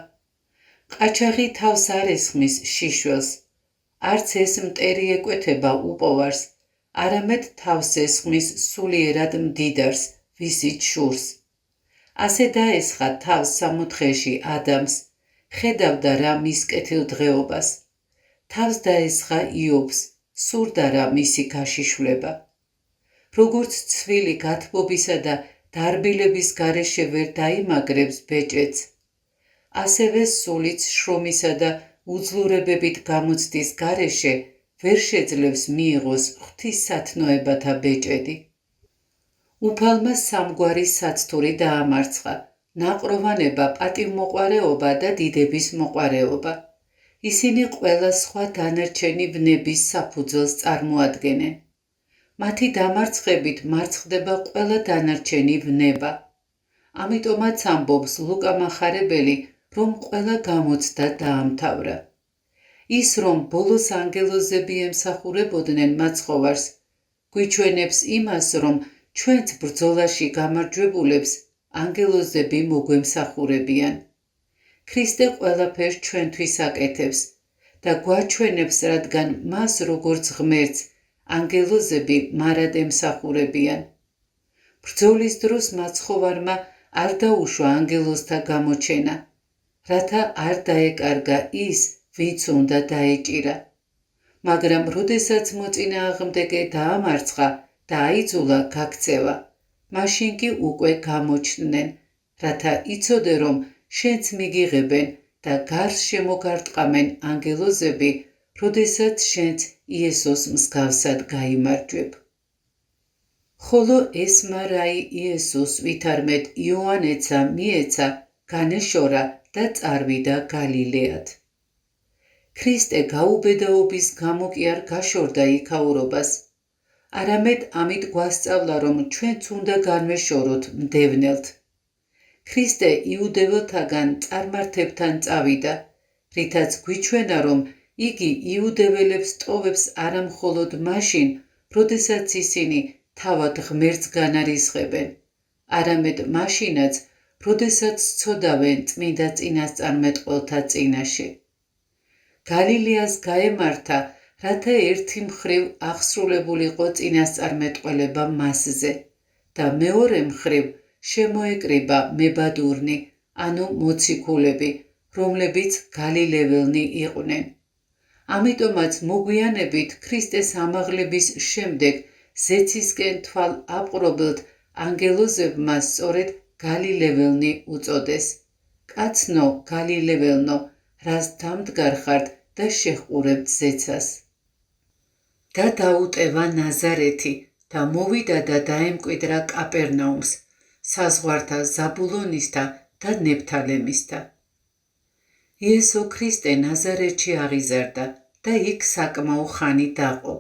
ყაჩაღი თავს არ ესხმის შიშველს, არც ეს მტერი ეკვეთება უპოვარს, არამედ თავს ესხმის სულიერად მდიდარს, ვისით შურს. ასე დაესხა თავს სამოთხეში ადამს, ხედავდა რა მის კეთილდღეობას. თავს დაესხა იობს, სურდა რა მისი გაშიშვლება. როგორც ცვილი გათბობისა და დარბილების გარეშე ვერ დაიმაგრებს ბეჭედს, ასევე სულიც შრომისა და უძლურებებით გამოცდის გარეშე ვერ შეძლებს მიიღოს ღვთისსათნოებათა ბეჭედი. უფალმა სამგვარი საცთური დაამარცხა, ნაყროვანება, პატივმოყვარეობა და დიდების მოყვარეობა. ისინი ყველა სხვა დანარჩენი ვნების საფუძველს წარმოადგენენ. მათი დამარცხებით მარცხდება ყველა დანარჩენი ვნება. ამიტომაც ამბობს ლუკა მახარებელი, რომ ყველა გამოცდა დაამთავრა. ის, რომ ბოლოს ანგელოზები ემსახურებოდნენ მაცხოვარს, გვიჩვენებს იმას, რომ ჩვენც ბრძოლაში გამარჯვებულებს ანგელოზები მოგვემსახურებიან. ქრისტე ყველაფერს ჩვენთვის აკეთებს და გვაჩვენებს, რადგან მას როგორც ღმერთს ანგელოზები მარად ემსახურებიან. ბრძოლის დროს მაცხოვარმა არ დაუშვა ანგელოზთა გამოჩენა, რათა არ დაეკარგა ის, ვინც უნდა დაეჭირა. მაგრამ როდესაც მოწინააღმდეგე დაამარცხა და აიძულა გაქცევა, მაშინ კი უკვე გამოჩნდნენ, რათა იცოდე, რომ შენც მიგიღებენ და გარს შემოგარტყამენ ანგელოზები, როდესაც შენც იესოს მსგავსად გაიმარჯვებ. ხოლო ესმა რაი იესოს ვითარმედ იოანეცა მიეცა, განეშორა და წარვიდა გალილეად. ქრისტე გაუბედაობის გამო კი არ გაშორდა იქაურობას, არამედ ამით გვასწავლა, რომ ჩვენც უნდა განვეშოროთ მდევნელთ. ქრისტე იუდეველთაგან წარმართებთან წავიდა, რითაც გვიჩვენა, რომ იგი იუდეველებს ტოვებს არა მხოლოდ მაშინ, როდესაც ისინი თავად ღმერთს განარისხებენ, არამედ მაშინაც, როდესაც სცოდავენ წმინდა წინასწარმეტყველთა წინაშე. გალილეას გაემართა, რათა ერთი მხრივ აღსრულებულიყო წინასწარმეტყველება მასზე და მეორე მხრივ შემოეკრიბა მებადურნი, ანუ მოციქულები, რომლებიც გალილეველნი იყვნენ. ამიტომაც მოგვიანებით ქრისტეს ამაღლების შემდეგ ზეცისკენ თვალ აპყრობილთ ანგელოზებმა სწორედ გალილეველნი უწოდეს. კაცნო გალილეველნო, რას დამდგარ ხართ და შეჰყურებთ ზეცას. და დაუტევა ნაზარეთი და მოვიდა და დაემკვიდრა კაპერნაუმს, საზღვართა ზაბულონისთა და ნეფთალემისთა. იესო ქრისტე ნაზარეთში აღიზარდა და იქ საკმაო ხანი დაყო.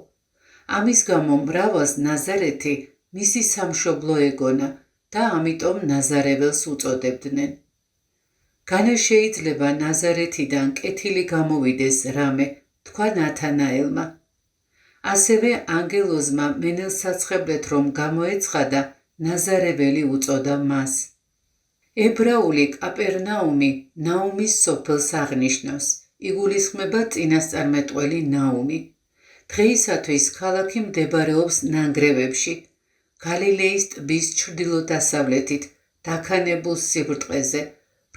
ამის გამო მრავალს ნაზარეთი მისი სამშობლო ეგონა და ამიტომ ნაზარეველს უწოდებდნენ. განა შეიძლება ნაზარეთიდან კეთილი გამოვიდეს რამე, თქვა ნათანაელმა. ასევე ანგელოზმა მენელსაცხებლეთ რომ გამოეცხადა, ნაზარეველი უწოდა მას. ებრაული კაპერნაუმი ნაუმის სოფელს აღნიშნავს, იგულისხმება წინასწარმეტყველი ნაუმი. დღეისათვის ქალაქი მდებარეობს ნანგრევებში, გალილეის ტბის ჩრდილო-დასავლეთით დაქანებულ სიბრტყეზე,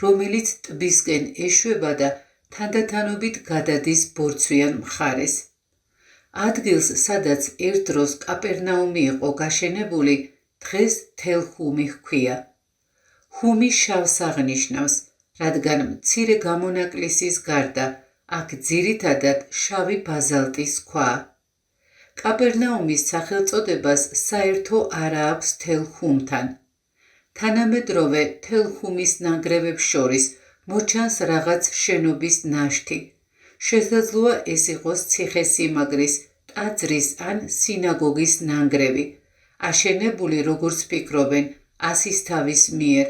რომელიც ტბისკენ ეშვება და თანდათანობით გადადის ბორცვიან მხარეს. ადგილს, სადაც ერთ დროს კაპერნაუმი იყო გაშენებული, დღეს თელ-ჰუმი ჰქვია. ჰუმი შავს აღნიშნავს, რადგან მცირე გამონაკლისის გარდა აქ ძირითადად შავი ბაზალტის ქვაა. კაპერნაუმის სახელწოდებას საერთო არა აქვს თელ-ჰუმთან. თანამედროვე თელ-ჰუმის ნანგრევებს შორის მოჩანს რაღაც შენობის ნაშთი. შესაძლოა ეს იყოს ციხესიმაგრის, ტაძრის ან სინაგოგის ნანგრევი, აშენებული როგორც ფიქრობენ ასისთავის მიერ,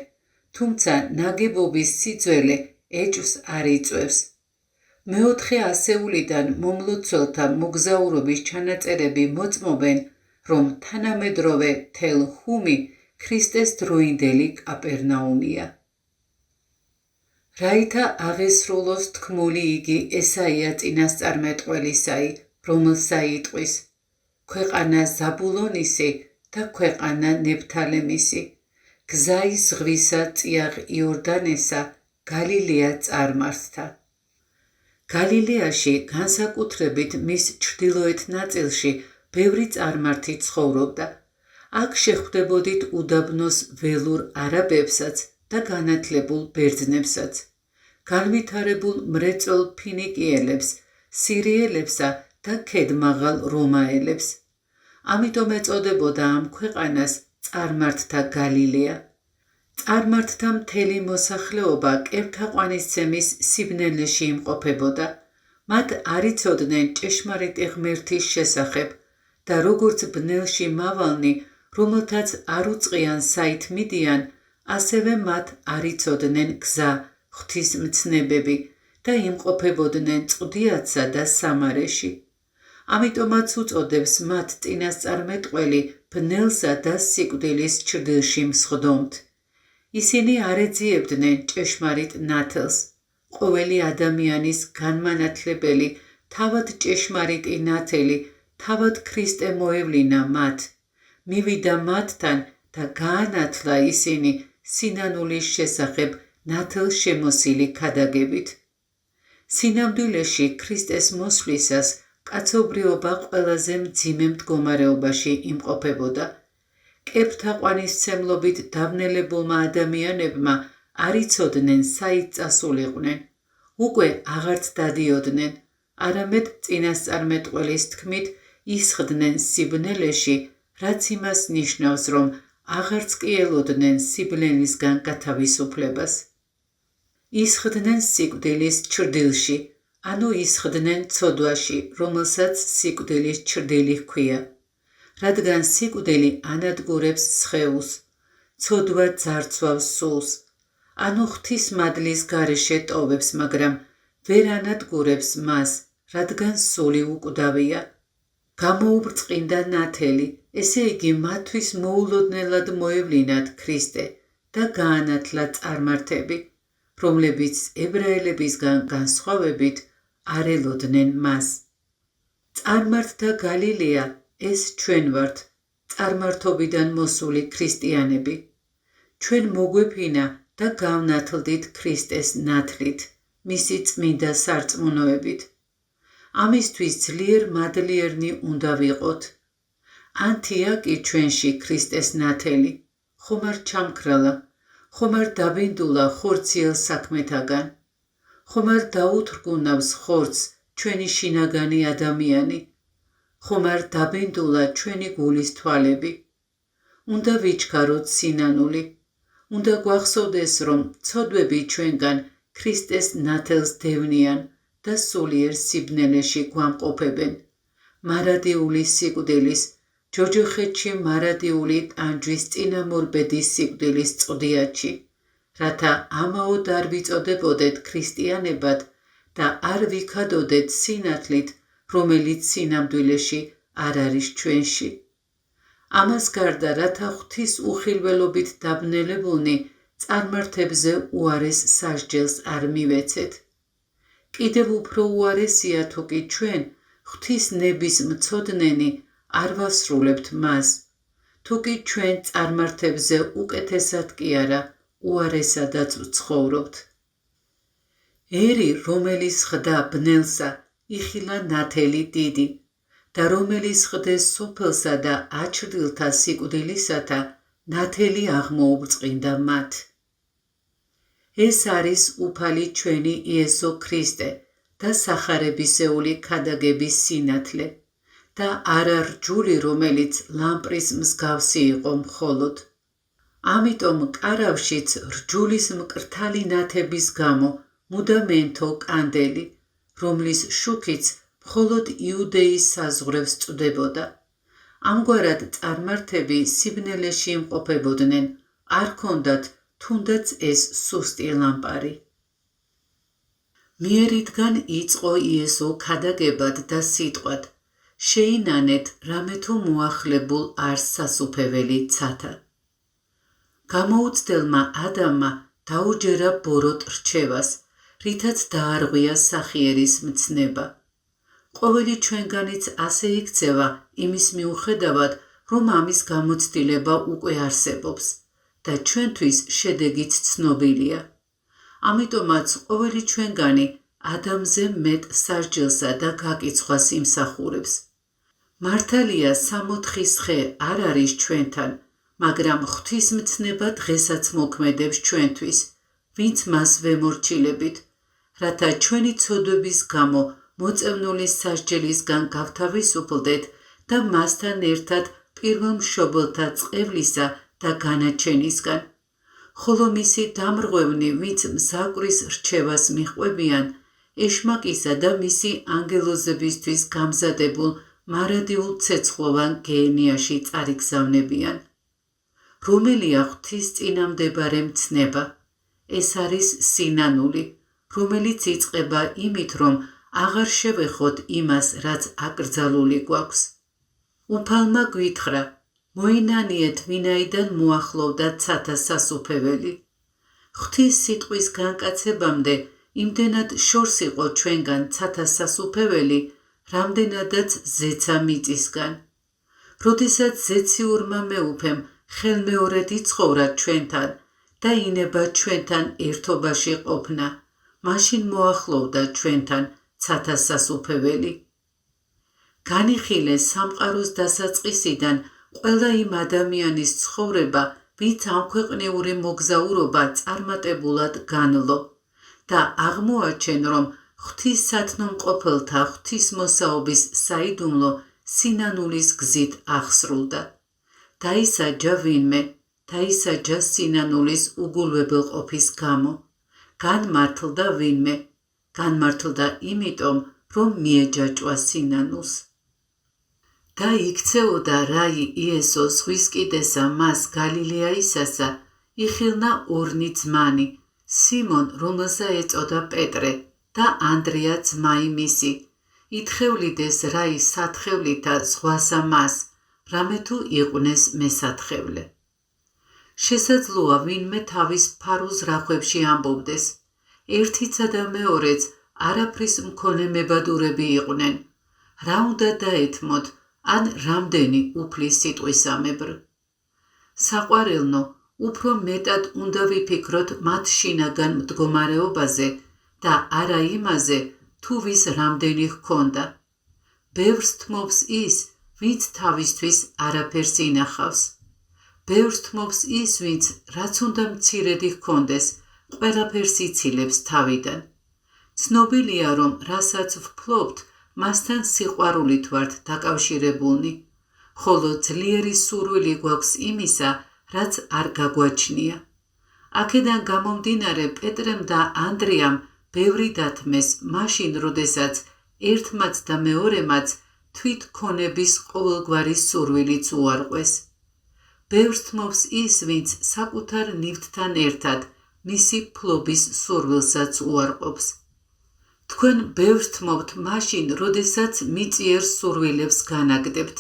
თუმცა ნაგებობის სიძველე ეჭვს არ იწვევს. მეოთხე ასეულიდან მომლოცველთა მოგზაურობის ჩანაწერები მოწმობენ, რომ თანამედროვე თელ-ჰუმი ქრისტეს დროინდელი კაპერნაუმია. რაითა აღესრულოს თქმული იგი ესაია წინასწარმეტყველისაი, რომელსა იტყვის: ქვეყანა ზაბულონისი და ქვეყანა ნეფთალემისი, გზაი ზღვისა წიაღ იორდანესა, გალილეა წარმართთა. გალილეაში, განსაკუთრებით მის ჩრდილოეთ ნაწილში, ბევრი წარმართი ცხოვრობდა. აქ შეხვდებოდით უდაბნოს ველურ არაბებსაც და განათლებულ ბერძნებსაც, განვითარებულ მრეწველ ფინიკიელებს, სირიელებსა და ქედმაღალ რომაელებს. ამიტომ ეწოდებოდა ამ ქვეყანას წარმართთა გალილეა. წარმართთა მთელი მოსახლეობა კეფთაყვანისცემის სიბნელეში იმყოფებოდა. მათ არ იცოდნენ ჭეშმარიტი ღმერთის შესახებ და როგორც ბნელში მავალნი, რომელთაც არ უწყიან საით მიდიან, ასევე მათ არ იცოდნენ გზა, ღვთისმცნებები და იმყოფებოდნენ წვდიათსა და სამარეში. ამიტომაც უწოდებს მათ წინასწარმეტყველი ბნელსა და სიკვდილის ჩრდილში მსხდომთ. ისინი არ ეძიებდნენ ჭეშმარიტ ნათელს. ყოველი ადამიანის განმანათლებელი, თავად ჭეშმარიტი ნათელი, თავად ქრისტე მოევლინა მათ. მივიდა მათთან და გაანათლა ისინი სინანულის შესახებ ნათელშემოსილი ქადაგებით. სინამდვილეში ქრისტეს მოსვლისას კაცობრიობა ყველაზე მძიმე მდგომარეობაში იმყოფებოდა. კეფთაყვანისმცემლობით დავნელებულმა ადამიანებმა არ იცოდნენ საით წასულიყვნენ. უკვე აღარც დადიოდნენ, არამედ წინასწარმეტყველის თქმით ისხდნენ სიბნელეში, რაც იმას ნიშნავს, რომ აღარც კი ელოდნენ სიბნელისგან გათავისუფლებას. ისხდნენ სიკვდილის ჩრდილში, ანუ ისხდნენ ცოდვაში, რომელსაც სიკვდილის ჩრდილი ჰქვია. რადგან სიკვდილი ანადგურებს სხეულს, ცოდვა ძარცვავს სულს, ანუ ღვთისმადლის გარეშე ტოვებს, მაგრამ ვერ ანადგურებს მას, რადგან სული უკვდავია. გამოუბრწყინდა ნათელი, ესე იგი მათთვის მოულოდნელად მოევლინათ ქრისტე და გაანათლა წარმართები, რომლებიც ებრაელებისგან განსხვავებით არ ელოდნენ მას. წარმართდა გალილეა, ეს ჩვენ ვართ, წარმართობიდან მოსული ქრისტიანები. ჩვენ მოგვეფინა და გავნათლდით ქრისტეს ნათლით, მისი წმინდა სარწმუნოებით. ამისთვის ძლიერ მადლიერნი უნდა ვიყოთ. ანთია კი ჩვენში ქრისტეს ნათელი, ხომ არ ჩამქრალა, ხომ არ დაბინდულა ხორციელ საქმეთაგან, ხომ არ დაუთრგუნავს ხორცს ჩვენი შინაგანი ადამიანი, ხომ არ დაბინდულა ჩვენი გულის თვალები. უნდა ვიჩქაროთ სინანული, უნდა გვახსოვდეს, რომ ცოდვები ჩვენგან ქრისტეს ნათელს დევნიან და სულიერ სიბნელეში გვამყოფებენ. მარადიული სიკვდილის, ჯოჯოხეთში მარადიული ტანჯვის წინამორბედის სიკვდილის წვდიაჩი, რათა ამაოდ არ ვიწოდებოდეთ ქრისტიანებად და არ ვიქადოდეთ სინათლით, რომელიც სინამდვილეში არ არის ჩვენში. ამას გარდა, რათა ღვთის უხილველობით დაბნელებულნი წარმართებზე უარეს სასჯელს არ მივეცეთ. კიდევ უფრო უარესია თუ კი ჩვენ ღვთის ნების მცოდნენი არ ვასრულებთ მას, თუ კი ჩვენ წარმართებზე უკეთესად კი არა, უარესადაც ვცხოვრობთ. ერი, რომელიც ხდა ბნელსა, იხილა ნათელი დიდი და რომელიც ხდეს სოფელსა და აჩრდილთა სიკვდილისათა, ნათელი აღმოუბრწყინდა მათ. ეს არის უფალი ჩვენი იესო ქრისტე და სახარებისეული ქადაგების სინათლე და არა რჯული, რომელიც ლამპრის მსგავსი იყო მხოლოდ. ამიტომ კარავშიც რჯულის მკრთალი ნათების გამო მუდამ ენთო კანდელი, რომლის შუქიც მხოლოდ იუდეის საზღვრებს წვდებოდა. ამგვარად წარმართები სიბნელეში იმყოფებოდნენ, არ ჰქონდათ თუნდაც ეს სუსტი ლამპარი. მიერიდან იწყო იესო ქადაგებად და სიტყვად, შეინანეთ რამე თუ მოახლებულ არს სასუფეველი ცათა. გამოუცდელმა ადამმა დაუჯერა ბოროტ რჩევას, რითაც დაარღვია სახიერის მცნება. ყოველი ჩვენგანიც ასე იქცევა იმის მიუხედავად, რომ ამის გამოცდილება უკვე არსებობს და ჩვენთვის შედეგიც ცნობილია. ამიტომაც ყოველი ჩვენგანი ადამზე მეტ სასჯელსა და გაკიცხვას იმსახურებს. მართალია 60 ხე არ არის ჩვენთან, მაგრამ ღვთისმცნება დღესაც მოქმედებს ჩვენთვის, ვინც მას ვემორჩილებით, რათა ჩვენი ცოდვების გამო მოწევნული სასჯელისგან გავთავისუფლდეთ და მასთან ერთად პირველმშობელთა წყევლისა და განაჩენისგან, ხოლო მისი დამრღვევნი, ვინც მზაკრის რჩევას მიჰყვებიან, ეშმაკისა და მისი ანგელოზებისთვის გამზადებულ მარადიულ ცეცხლოვან გეენიაში წარიგზავნებიან. რომელია ღვთის წინამდებარე მცნება? ეს არის სინანული, რომელიც იწყება იმით, რომ აღარ შევეხოთ იმას, რაც აკრძალული გვაქვს. უფალმა გვითხრა, მოინანიეთ, ვინაიდან მოახლოვდა ცათა სასუფეველი. ღვთის სიტყვის განკაცებამდე იმდენად შორს იყო ჩვენგან ცათა სასუფეველი, რამდენადაც ზეცა მიწისგან. როდესაც ზეციურმა მეუფემ ხელმეორედ იცხოვრა ჩვენთან და ინება ჩვენთან ერთობაში ყოფნა, მაშინ მოახლოვდა ჩვენთან ცათა სასუფეველი. განიხილე სამყაროს დასაწყისიდან ყველა იმ ადამიანის ცხოვრება, ვინც ამქვეყნიური მოგზაურობა წარმატებულად განლო და აღმოაჩენ, რომ ღვთისსათნომყოფელთა ღვთისმოსაობის საიდუმლო სინანულის გზით აღსრულდა. დაისაჯა ვინმე, დაისაჯა სინანულის უგულვებელყოფის გამო. განმართლდა ვინმე, განმართლდა იმიტომ, რომ მიეჯაჭვა სინანულს. და იქცეოდა რაი იესო ზღვის კიდესა მას გალილეაისასა, იხილნა ორნი ძმანი, სიმონ, რომელსა ეწოდა პეტრე და ანდრია ძმაი მისი, ითხოვლიდეს რაი სათხევლითა ზღვასა მას, რამე თუ იყვნენ მესათხევლე. შესაძლოა ვინმე თავის ფარულ ზრახვებში ამბობდეს, ერთიცა და მეორეც არაფრის მქონე მებადურები იყვნენ, რა უნდა დაეთმოთ, ან რამდენი უფლის სიტყვისამებრ. საყვარელნო, უფრო მეტად უნდა ვიფიქროთ მათ შინაგან მდგომარეობაზე და არა იმაზე, თუ ვის რამდენი ჰქონდა. ბევრს თმობს ის, ვინც თავისთვის არაფერს ინახავს. ბევრს თმობს ის, ვინც რაც უნდა მცირედი ჰქონდეს, ყველაფერს იცილებს თავიდან. ცნობილია, რომ რასაც ვფლობთ, მასთან სიყვარულით ვართ დაკავშირებულნი, ხოლო ძლიერი სურვილი გვაქვს იმისა, რაც არ გაგვაჩნია. აქედან გამომდინარე პეტრემ და ანდრიამ ბევრი დათმეს მაშინ, როდესაც ერთმაც და მეორემაც თვით ქონების ყოველგვარი სურვილიც უარყვეს. ბევრს თმობს ის, ვინც საკუთარ ნივთთან ერთად მისი ფლობის სურვილსაც უარყოფს. თქვენ ბევრს თმობთ მაშინ, როდესაც მიწიერ სურვილებს განაგდებთ.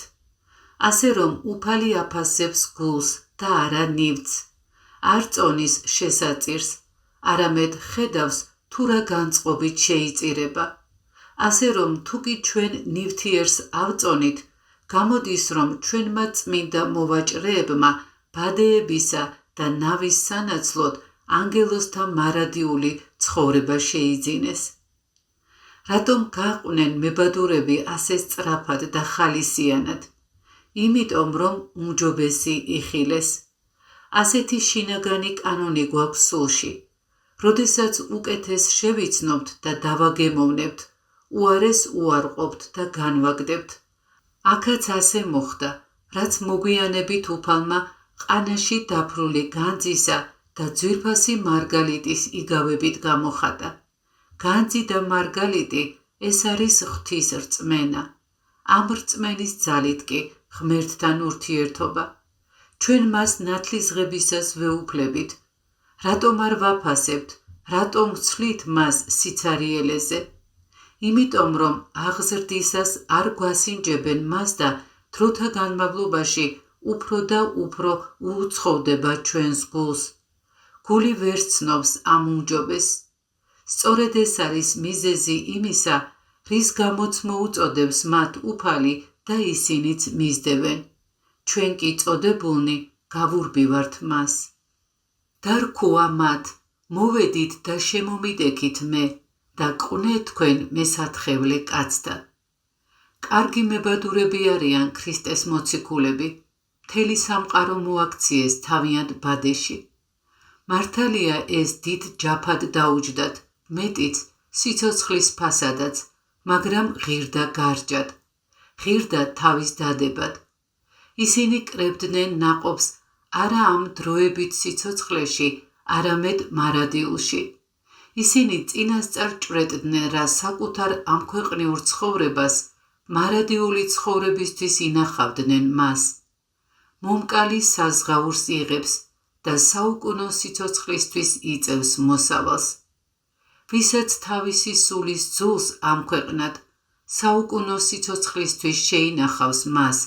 ასე რომ უფალი აფასებს გულს და არა ნივთს, არ წონის შესაწირს, არამედ ხედავს თუ რა განწყობით შეიწირება. ასე რომ თუკი ჩვენ ნივთიერს ავწონით, გამოდის, რომ ჩვენმა წმინდა მოვაჭრეებმა ბადეებისა და ნავის სანაცვლოდ ანგელოზთა მარადიული ცხოვრება შეიძინეს. რატომ გაყვნენ მებადურები ასე სწრაფად და ხალისიანად? იმიტომ, რომ უმჯობესი იხილეს. ასეთი შინაგანი კანონი გვაქვს სულში. როდესაც უკეთეს შევიცნობთ და დავაგემოვნებთ, უარეს უარყოფთ და განვაგდებთ. აქაც ასე მოხდა, რაც მოგვიანებით უფალმა ყანაში დაფრული განძისა და ძვირფასი მარგალიტის იგავებით გამოხატა. განძი და მარგალიტი ეს არის ღვთის რწმენა. ამ რწმენის ძალით კი ღმერთთან ურთიერთობა. ჩვენ მას ნათლისღებისას ვეუფლებით. რატომ არ ვაფასებთ, რატომ ვცვლით მას სიცარიელეზე? იმიტომ, რომ აღზრდისას არ გვასინჯებენ მას და დროთა განმავლობაში უფრო და უფრო უუცხოვდება ჩვენს გულს. გული ვერ ცნობს ამ უმჯობესს. სწორედ ეს არის მიზეზი იმისა, რის გამოც მოუწოდებს მათ უფალი და ისინიც მისდევენ. ჩვენ კი წოდებულნი გავურბივართ მას. და რქუა მათ, მოვედით და შემომიდექით მე და ყვნე თქვენ მესათხევლე კაცთა. კარგი მებადურები არიან ქრისტეს მოციქულები, მთელი სამყარო მოაქციეს თავიანთ ბადეში. მართალია ეს დიდ ჯაფად დაუჯდათ, მეტიც სიცოცხლის ფასადაც, მაგრამ ღირდა გარჯად, ღირდა თავის დადებად. ისინი კრებდნენ ნაყოფს არა ამ დროებით სიცოცხლეში, არამედ მარადიულში. ისინი წინასწარ ჭვრეტდნენ რა საკუთარ ამქვეყნიურ ცხოვრებას, მარადიული ცხოვრებისთვის ინახავდნენ მას. მომკალი საზღაურს იღებს და საუკუნო სიცოცხლისთვის იწევს მოსავალს. ვისაც თავისი სულის ძულს ამქვეყნად, საუკუნო სიცოცხლისთვის შეინახავს მას,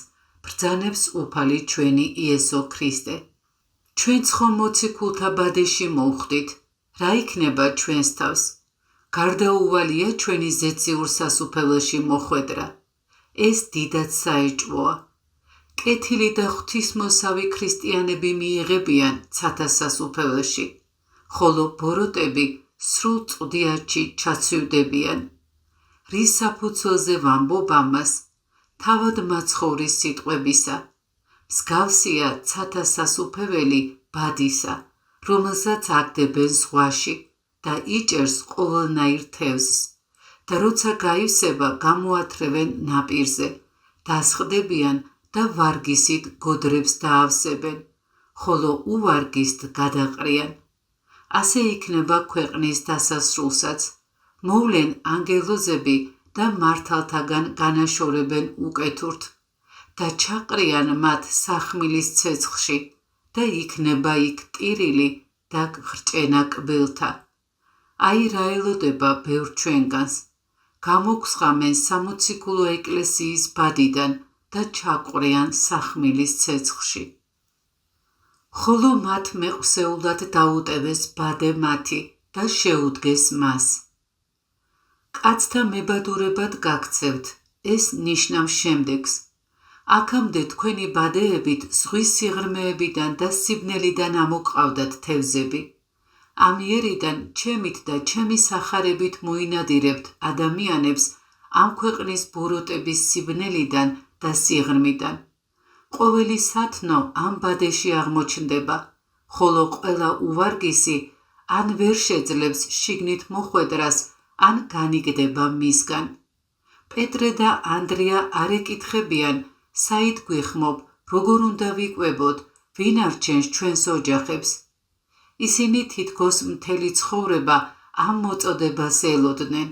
ბრძანებს უფალი ჩვენი იესო ქრისტე. ჩვენც ხომ მოციქულთა ბადეში მოვხვდით, რა იქნება ჩვენს თავს? გარდაუვალია ჩვენი ზეციურ სასუფეველში მოხვედრა. ეს დიდად საეჭვოა. კეთილი და ღვთისმოსავი ქრისტიანები მიიღებიან ცათა სასუფეველში, ხოლო ბოროტები სრულ წვდიათში ჩაცივდებიან. რის საფუძველზე ვამბობ ამას? თავად მაცხოვრის სიტყვებისა. მსგავსია ცათა სასუფეველი ბადისა, რომელსაც აგდებენ ზღვაში და იჭერს ყოველნაირ თევზს, და როცა გაივსება გამოათრევენ ნაპირზე, დასხდებიან და ვარგისით გოდრებს დაავსებენ, ხოლო უვარგისთ გადაყრიან. ასე იქნება ქვეყნის დასასრულსაც. მოვლენ ანგელოზები და მართალთაგან განაშორებენ უკეთურთ და ჩაყრიან მათ სახმილის ცეცხლში და იქნება იქ ტირილი და ხრჭენა კბილთა. აი რა ელოდება ბევრ ჩვენგანს. გამოგვსხამენ სამოციქულო ეკლესიის ბადიდან და ჩაყრიან სახმილის ცეცხლში. ხოლო მათ მეყსეულად დაუტევეს ბადე მათი და შეუდგეს მას. კაცთა მებადურებად გაქცევთ, ეს ნიშნავს შემდეგს: აქამდე თქვენი ბადეებით ზღვის სიღრმეებიდან და სიბნელიდან ამოყავდათ თევზები. ამ იერიდან ჩემით და ჩემი სახარებით მოინადირებთ ადამიანებს ამ ქვეყნის ბოროტების სიბნელიდან და სიღრმიდან. ყოველი სათნო ამ ბადეში აღმოჩნდება, ხოლო ყველა უვარგისი ან ვერ შეძლებს შიგნით მოხვედრას, ან განიგდება მისგან. პეტრე და ანდრია არ ეკითხებიან, საით გვიხმობ, როგორ უნდა ვიკვებოთ, ვინ არჩენს ჩვენს ოჯახებს. ისინი თითქოს მთელი ცხოვრება ამ მოწოდებას ელოდნენ.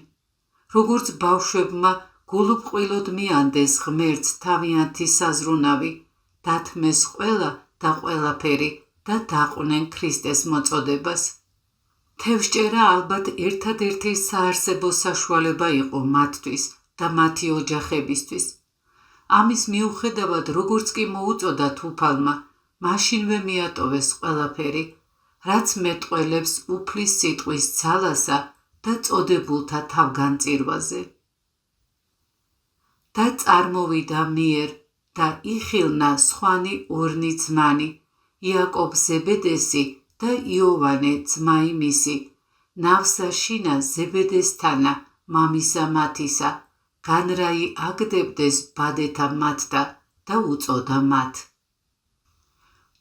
როგორც ბავშვებმა გულუბრყვილოდ მიანდეს ღმერთს თავიანთი საზრუნავი, დათმეს ყველა და ყველაფერი და დაყვნენ ქრისტეს მოწოდებას. თევზჭერა ალბათ ერთადერთი საარსებო საშუალება იყო მათთვის და მათი ოჯახებისთვის. ამის მიუხედავად, როგორც კი მოუწოდათ უფალმა, მაშინვე მიატოვეს ყველაფერი, რაც მეტყველებს უფლის სიტყვის ძალასა და წოდებულთა თავგანწირვაზე. და წარმოვიდა მიერ და იხილნა სხვანი ორნი ძმანი, იაკობ ზებედესი და იოვანე ძმა იმისი, ნავსა შინა ზებედესთანა, მამისა მათისა, განრაი აგდებდეს ბადეთა მათთა და უწოდა მათ.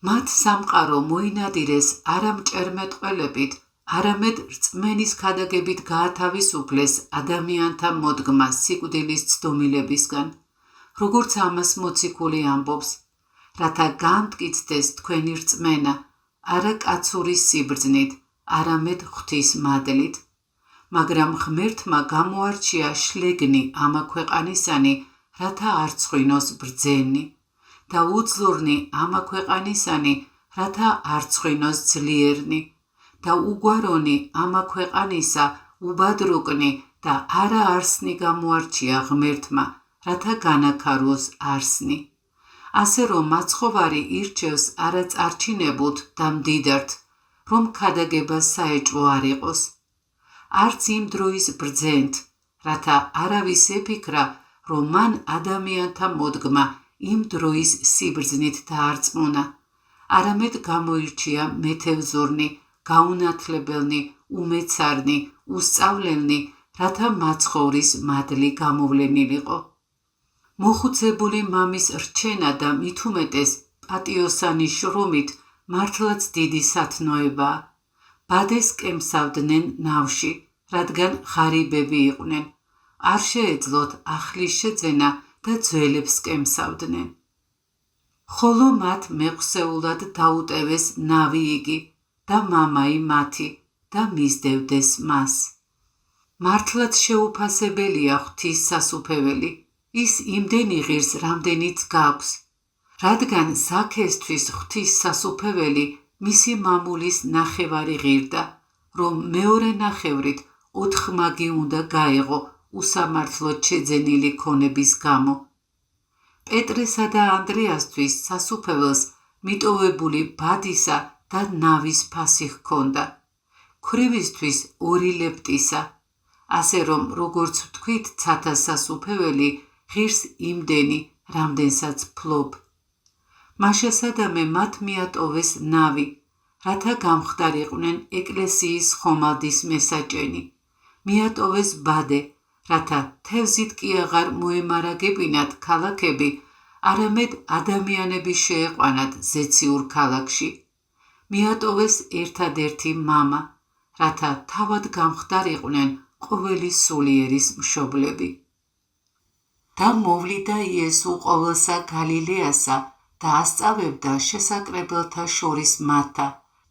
მათ სამყარო მოინადირეს არა მჭერმეტყველებით, არამედ რწმენის ქადაგებით გაათავისუფლეს ადამიანთა მოდგმა სიკვდილის ცდომილებისგან, როგორც ამას მოციქული ამბობს, რათა განმტკიცდეს თქვენი რწმენა, არა კაცური სიბრძნით, არამედ ღვთის მადლით. მაგრამ ღმერთმა გამოარჩია შლეგნი ამა ქვეყანისანი, რათა არ ცხვინოს ბრძენი, და უძლურნი ამა ქვეყანისანი, რათა არ ცხვინოს ძლიერნი, და უგვარონი ამა ქვეყანისა, უბადრუკნი და არა არსნი გამოარჩია ღმერთმა, რათა განაქაროს არსნი. ასე რომ მაცხოვარი ირჩევს არა წარჩინებულთ და მდიდართ, რომ ქადაგება საეჭვო არ იყოს. არც იმ დროის ბრძენთ, რათა არავის ეფიქრა, რომ მან ადამიანთა მოდგმა იმ დროის სიბრძნით დაარწმუნა, არამედ გამოირჩია მეთევზურნი, გაუნათლებელნი, უმეცარნი, უსწავლელნი, რათა მაცხოვრის მადლი გამოვლენილიყო. მოხუცებული მამის რჩენა და მით უმეტეს პატიოსანი შრომით მართლაც დიდი სათნოებაა. ბადეს კემსავდნენ ნავში, რადგან ღარიბები იყვნენ. არ შეეძლოთ ახლის შეძენა და ძველებს კემსავდნენ. ხოლო მათ მეყსეულად დაუტევეს ნავი იგი და მამაი მათი და მისდევდეს მას. მართლაც შეუფასებელია ღვთის სასუფეველი, ის იმდენი ღირს, რამდენიც გაქვს, რადგან ზაქესთვის ღვთის სასუფეველი მისი მამულის ნახევარი ღირდა, რომ მეორე ნახევრით 4 მაგი უნდა გაეღო უსამართლოდ შეძენილი ქონების გამო. პეტრესა და ანდრეასთვის სასუფეველს მიტოვებული ბადისა და ნავის ფასი ჰქონდა, ქვრივისთვის 2 ლეპტისა, ასე რომ როგორც ვთქვით ცათა სასუფეველი ღირს იმდენი, რამდენსაც ფლობ. მაშასადამე მათ მიატოვეს ნავი, რათა გამხდარიყვნენ ეკლესიის ხომალდის მესაჭენი, მიატოვეს ბადე, რათა თევზით კი აღარ მოემარაგებინათ ქალაქები, არამედ ადამიანები შეეყვანათ ზეციურ ქალაქში. მიატოვეს ერთადერთი მამა, რათა თავად გამხდარიყვნენ ყოველი სულიერის მშობლები. და მოვლიდა იესო ყოველსა გალილეასა და ასწავებდა შესაკრებელთა შორის მათთა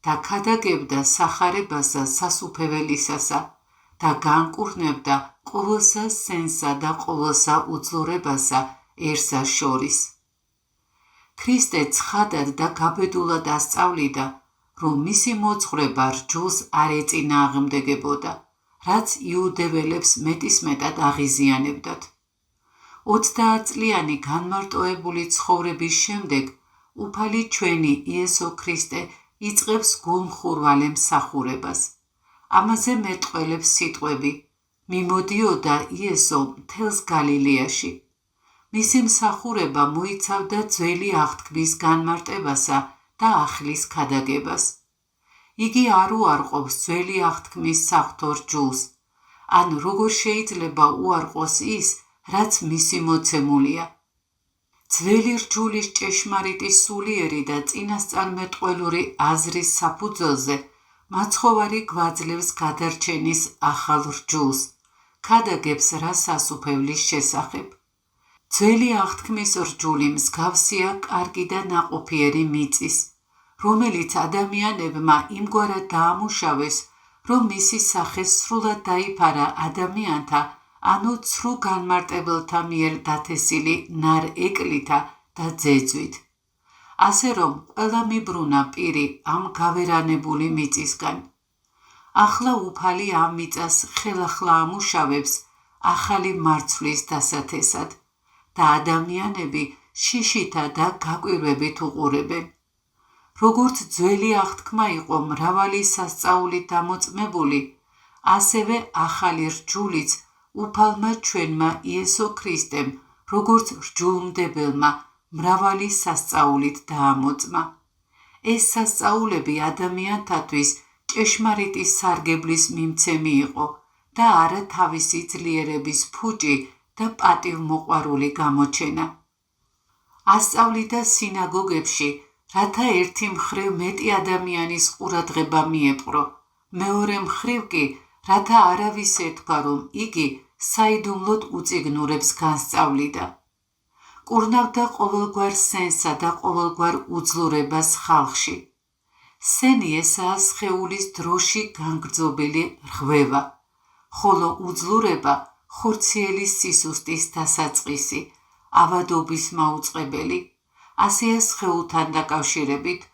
და ქადაგებდა სახარებასა სასუფეველისასა და განკურნებდა ყოველსა სენსა და ყოველსა უძლურებასაერსა შორის. ქრისტე ცხადად და გაბედულად ასწავლიდა, რომ მისი მოძღვრება რჯულს არ ეწინააღმდეგებოდა, რაც იუდეველებს მეტისმეტად აღიზიანებდათ. 30 წლიანი განმარტოებული ცხოვრების შემდეგ უფალი ჩვენი იესო ქრისტე იწყებს გულმხურვალე მსახურებას. ამაზე მეტყველებს სიტყვები: მიმოდიოდა იესო მთელს გალილეაში. მისი მსახურება მოიცავდა ძველი აღთქმის განმარტებასა და ახლის ქადაგებას. იგი არ უარყოფს ძველი აღთქმის საღვთო რჯულს, ან როგორ შეიძლება უარყოს ის, რაც მისი მოცემულია. ძველი რჯულის ჭეშმარიტი სულიერი და წინასწარმეტყველური აზრის საფუძველზე მაცხოვარი გვაძლევს გადარჩენის ახალ რჯულს, ქადაგებს რასასუფევლის შესახებ. ძველი აღთქმის რჯული მსგავსია კარგი და ნაყოფიერი მიწის, რომელიც ადამიანებმა იმგვარად დაამუშავეს, რომ მისი სახე სრულად დაიფარა ადამიანთა, ანუ ცრუ განმარტებელთა მიერ დათესილი ნარ-ეკვლითა და ძეძვით. ასე რომ ყველა მიბრუნა პირი ამ გავერანებული მიწისგან. ახლა უფალი ამ მიწას ხელახლა ამუშავებს ახალი მარცვლის დასათესად და ადამიანები შიშითა და გაკვირვებით უყურებენ. როგორც ძველი აღთქმა იყო მრავალი სასწაულით დამოწმებული, ასევე ახალი რჯულიც უფალმა ჩვენმა იესო ქრისტემ, როგორც რჯულმდებელმა, მრავალი სასწაულით დაამოწმა. ეს სასწაულები ადამიანთათვის ჭეშმარიტი სარგებლის მიმცემი იყო და არა თავისი ძლიერების ფუჭი და პატივმოყვარული გამოჩენა. ასწავლიდა სინაგოგებში, რათა ერთი მხრივ მეტი ადამიანის ყურადღება მიეპყრო, მეორე მხრივ კი, რათა არავის ეთქვა, რომ იგი საიდუმლოდ უწიგნურებს განსწავლიდა. კურნავდა ყოველგვარ სენსა და ყოველგვარ უძლურებას ხალხში. სენი ესაა სხეულის დროში განგრძობილი რღვევა, ხოლო უძლურება ხორციელის სისუსტის დასაწყისი, ავადობის მაუწყებელი. ასეა სხეულთან დაკავშირებით,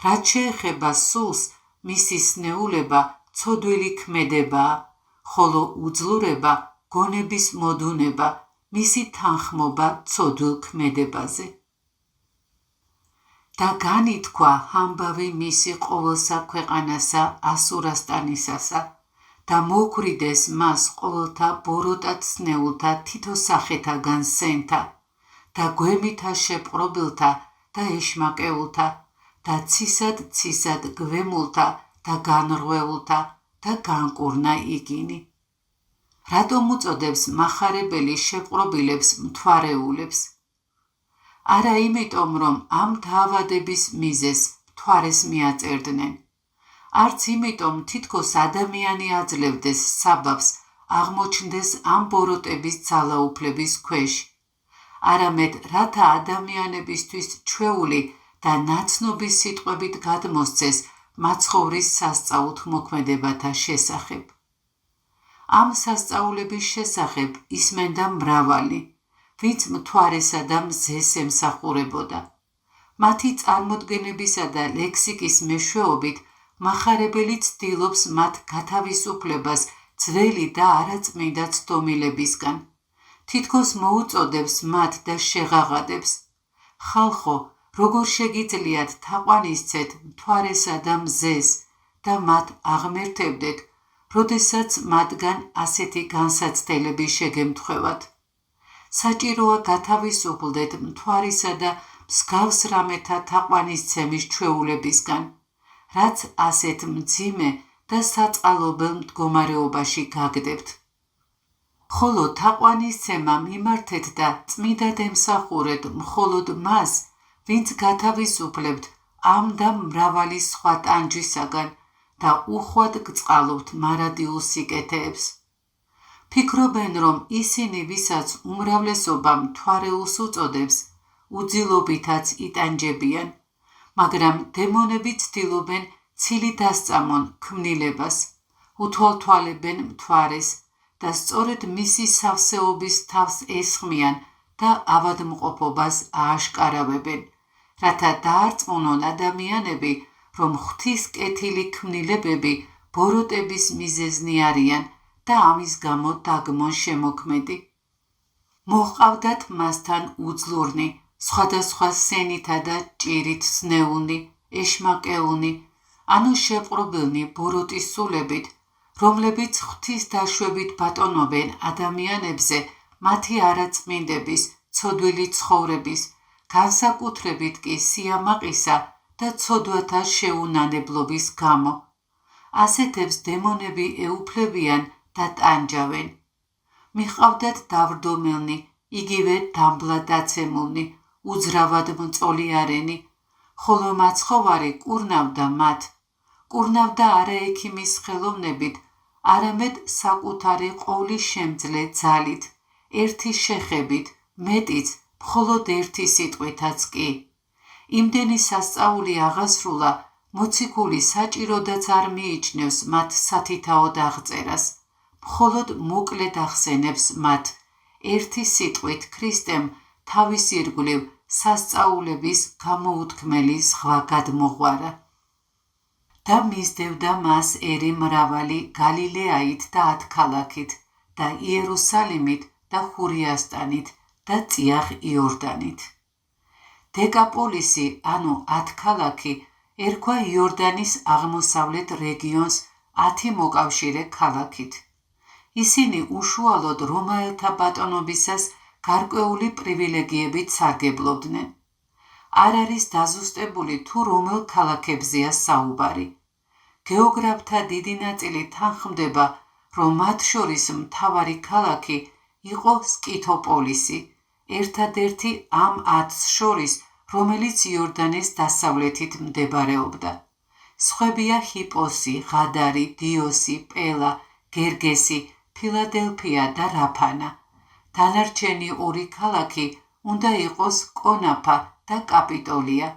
რაც შეეხება სულს, მისი სნეულება ცოდვილი ქმედებაა, ხოლო უძლურება გონების მოდუნება, მისი თანხმობა ცოდვილ ქმედებაზე. და განითქვა ამბავი მისი ყოველსა ქვეყანასა ასურასტანისასა და მოუქრიდეს მას ყოველთა ბოროტად სნეულთა თითო სახეთაგან სენთა და გვემითა შეპყრობილთა და ეშმაკეულთა და ცისად გვემულთა და განრღვეულთა და განკურნა იგინი. რატომ უწოდებს მახარებელი შეპყრობილებს მთვარეულებს? არა იმიტომ, რომ ამ დაავადების მიზეზს მთვარეს მიაწერდნენ. არც იმიტომ, თითქოს ადამიანი აძლევდეს საბაბს აღმოჩნდეს ამ ბოროტების ძალაუფლების ქვეშ. არამედ რათა ადამიანებისთვის ჩვეული და ნაცნობი სიტყვებით გადმოსცეს მაცხოვრის სასწაულთ მოქმედებათა შესახებ. ამ სასწაულების შესახებ ისმენდა მრავალი, ვინც მთვარესა და მზეს ემსახურებოდა. მათი წარმოდგენებისა და ლექსიკის მეშვეობით მახარებელი ცდილობს მათ გათავისუფლებას ძველი და არაწმინდა ცდომილებისგან. თითქოს მოუწოდებს მათ და შეღაღადებს. ხალხო, როგორ შეგიძლიათ თაყვანისცეთ მთვარესა და მზეს და მათ აღმერთებდეთ, როდესაც მათგან ასეთი განსაცდელები შეგემთხვევათ. საჭიროა გათავისუფლდეთ მთვარისა და მსგავს რამეთა თაყვანისცემის ჩვეულებისგან, რაც ასეთ მძიმე და საწყალობელ მდგომარეობაში გაგდებთ. ხოლო თაყვანისცემა მიმართეთ და წმიდად ემსახურეთ მხოლოდ მას, ვინც გათავისუფლებთ ამ და მრავალი სხვა ტანჯვისაგან და უხვად გწყალობთ მარადიულ სიკეთეებს. ფიქრობენ, რომ ისინი, ვისაც უმრავლესობა მთვარეულს უწოდებს, უძილობითაც იტანჯებიან, მაგრამ დემონები ცდილობენ ცილი დასწამონ ქმნილებას, უთვალთვალებენ მთვარეს და სწორედ მისი სავსეობის თავს ესხმიან და ავადმყოფობას ააშკარავებენ, რათა დაარწმუნონ ადამიანები, რომ ღვთის კეთილი ქმნილებები ბოროტების მიზეზნი არიან და ამის გამო დაგმონ შემოქმედი. მოჰყავდათ მასთან უძლურნი, სხვადასხვა სენითა და ჭირით სნეულნი, ეშმაკეულნი, ანუ შეპყრობილნი ბოროტის სულებით, რომლებიც ღვთის დაშვებით ბატონობენ ადამიანებზე მათი არაწმინდების, ცოდვილი ცხოვრების, განსაკუთრებით კი სიამაყისა და ცოდვათა შეუნანებლობის გამო. ასეთებს დემონები ეუფლებიან და ტანჯავენ. მიჰყავდათ დავრდომილნი, იგივე დამბლად დაცემულნი, უძრავად მწოლიარენი, ხოლო მაცხოვარი კურნავდა მათ. კურნავდა არა ექიმის ხელოვნებით, არამედ საკუთარი ყოვლის შემძლე ძალით, ერთი შეხებით, მეტიც, მხოლოდ ერთი სიტყვითაც კი. იმდენი სასწაული აღასრულა, მოციქული საჭიროდაც არ მიიჩნევს მათ სათითაოდ აღწერას, მხოლოდ მოკლედ ახსენებს მათ. ერთი სიტყვით ქრისტემ თავის ირგვლივ სასწაულების გამოუთქმელი ზღვა გადმოღვარა. და მისდევდა მას ერი მრავალი გალილეაით და 10 ქალაქით და იერუსალიმით და ხურიასტანით და წიაღ იორდანით. დეკაპოლისი, ანუ 10 ქალაქი, ერქვა იორდანის აღმოსავლეთ რეგიონს 10 მოკავშირე ქალაქით. ისინი უშუალოდ რომაელთა ბატონობისას გარკვეული პრივილეგიებით სარგებლობდნენ. არ არის დაზუსტებული თუ რომელ ქალაქებზეა საუბარი. გეოგრაფთა დიდი ნაწილი თანხმდება, რომ მათ შორის მთავარი ქალაქი იყო სკითოპოლისი, ერთადერთი ამ 10-ს შორის, რომელიც იორდანეს დასავლეთით მდებარეობდა. სხვებია ჰიპოსი, ღადარი, დიოსი, პელა, გერგესი, ფილადელფია და რაფანა. დანარჩენი 2 ქალაქი უნდა იყოს კონაფა და კაპიტოლია.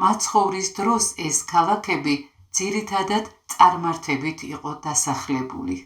მაცხოვრის დროს ეს ქალაქები ძირითადად წარმართებით იყო დასახლებული.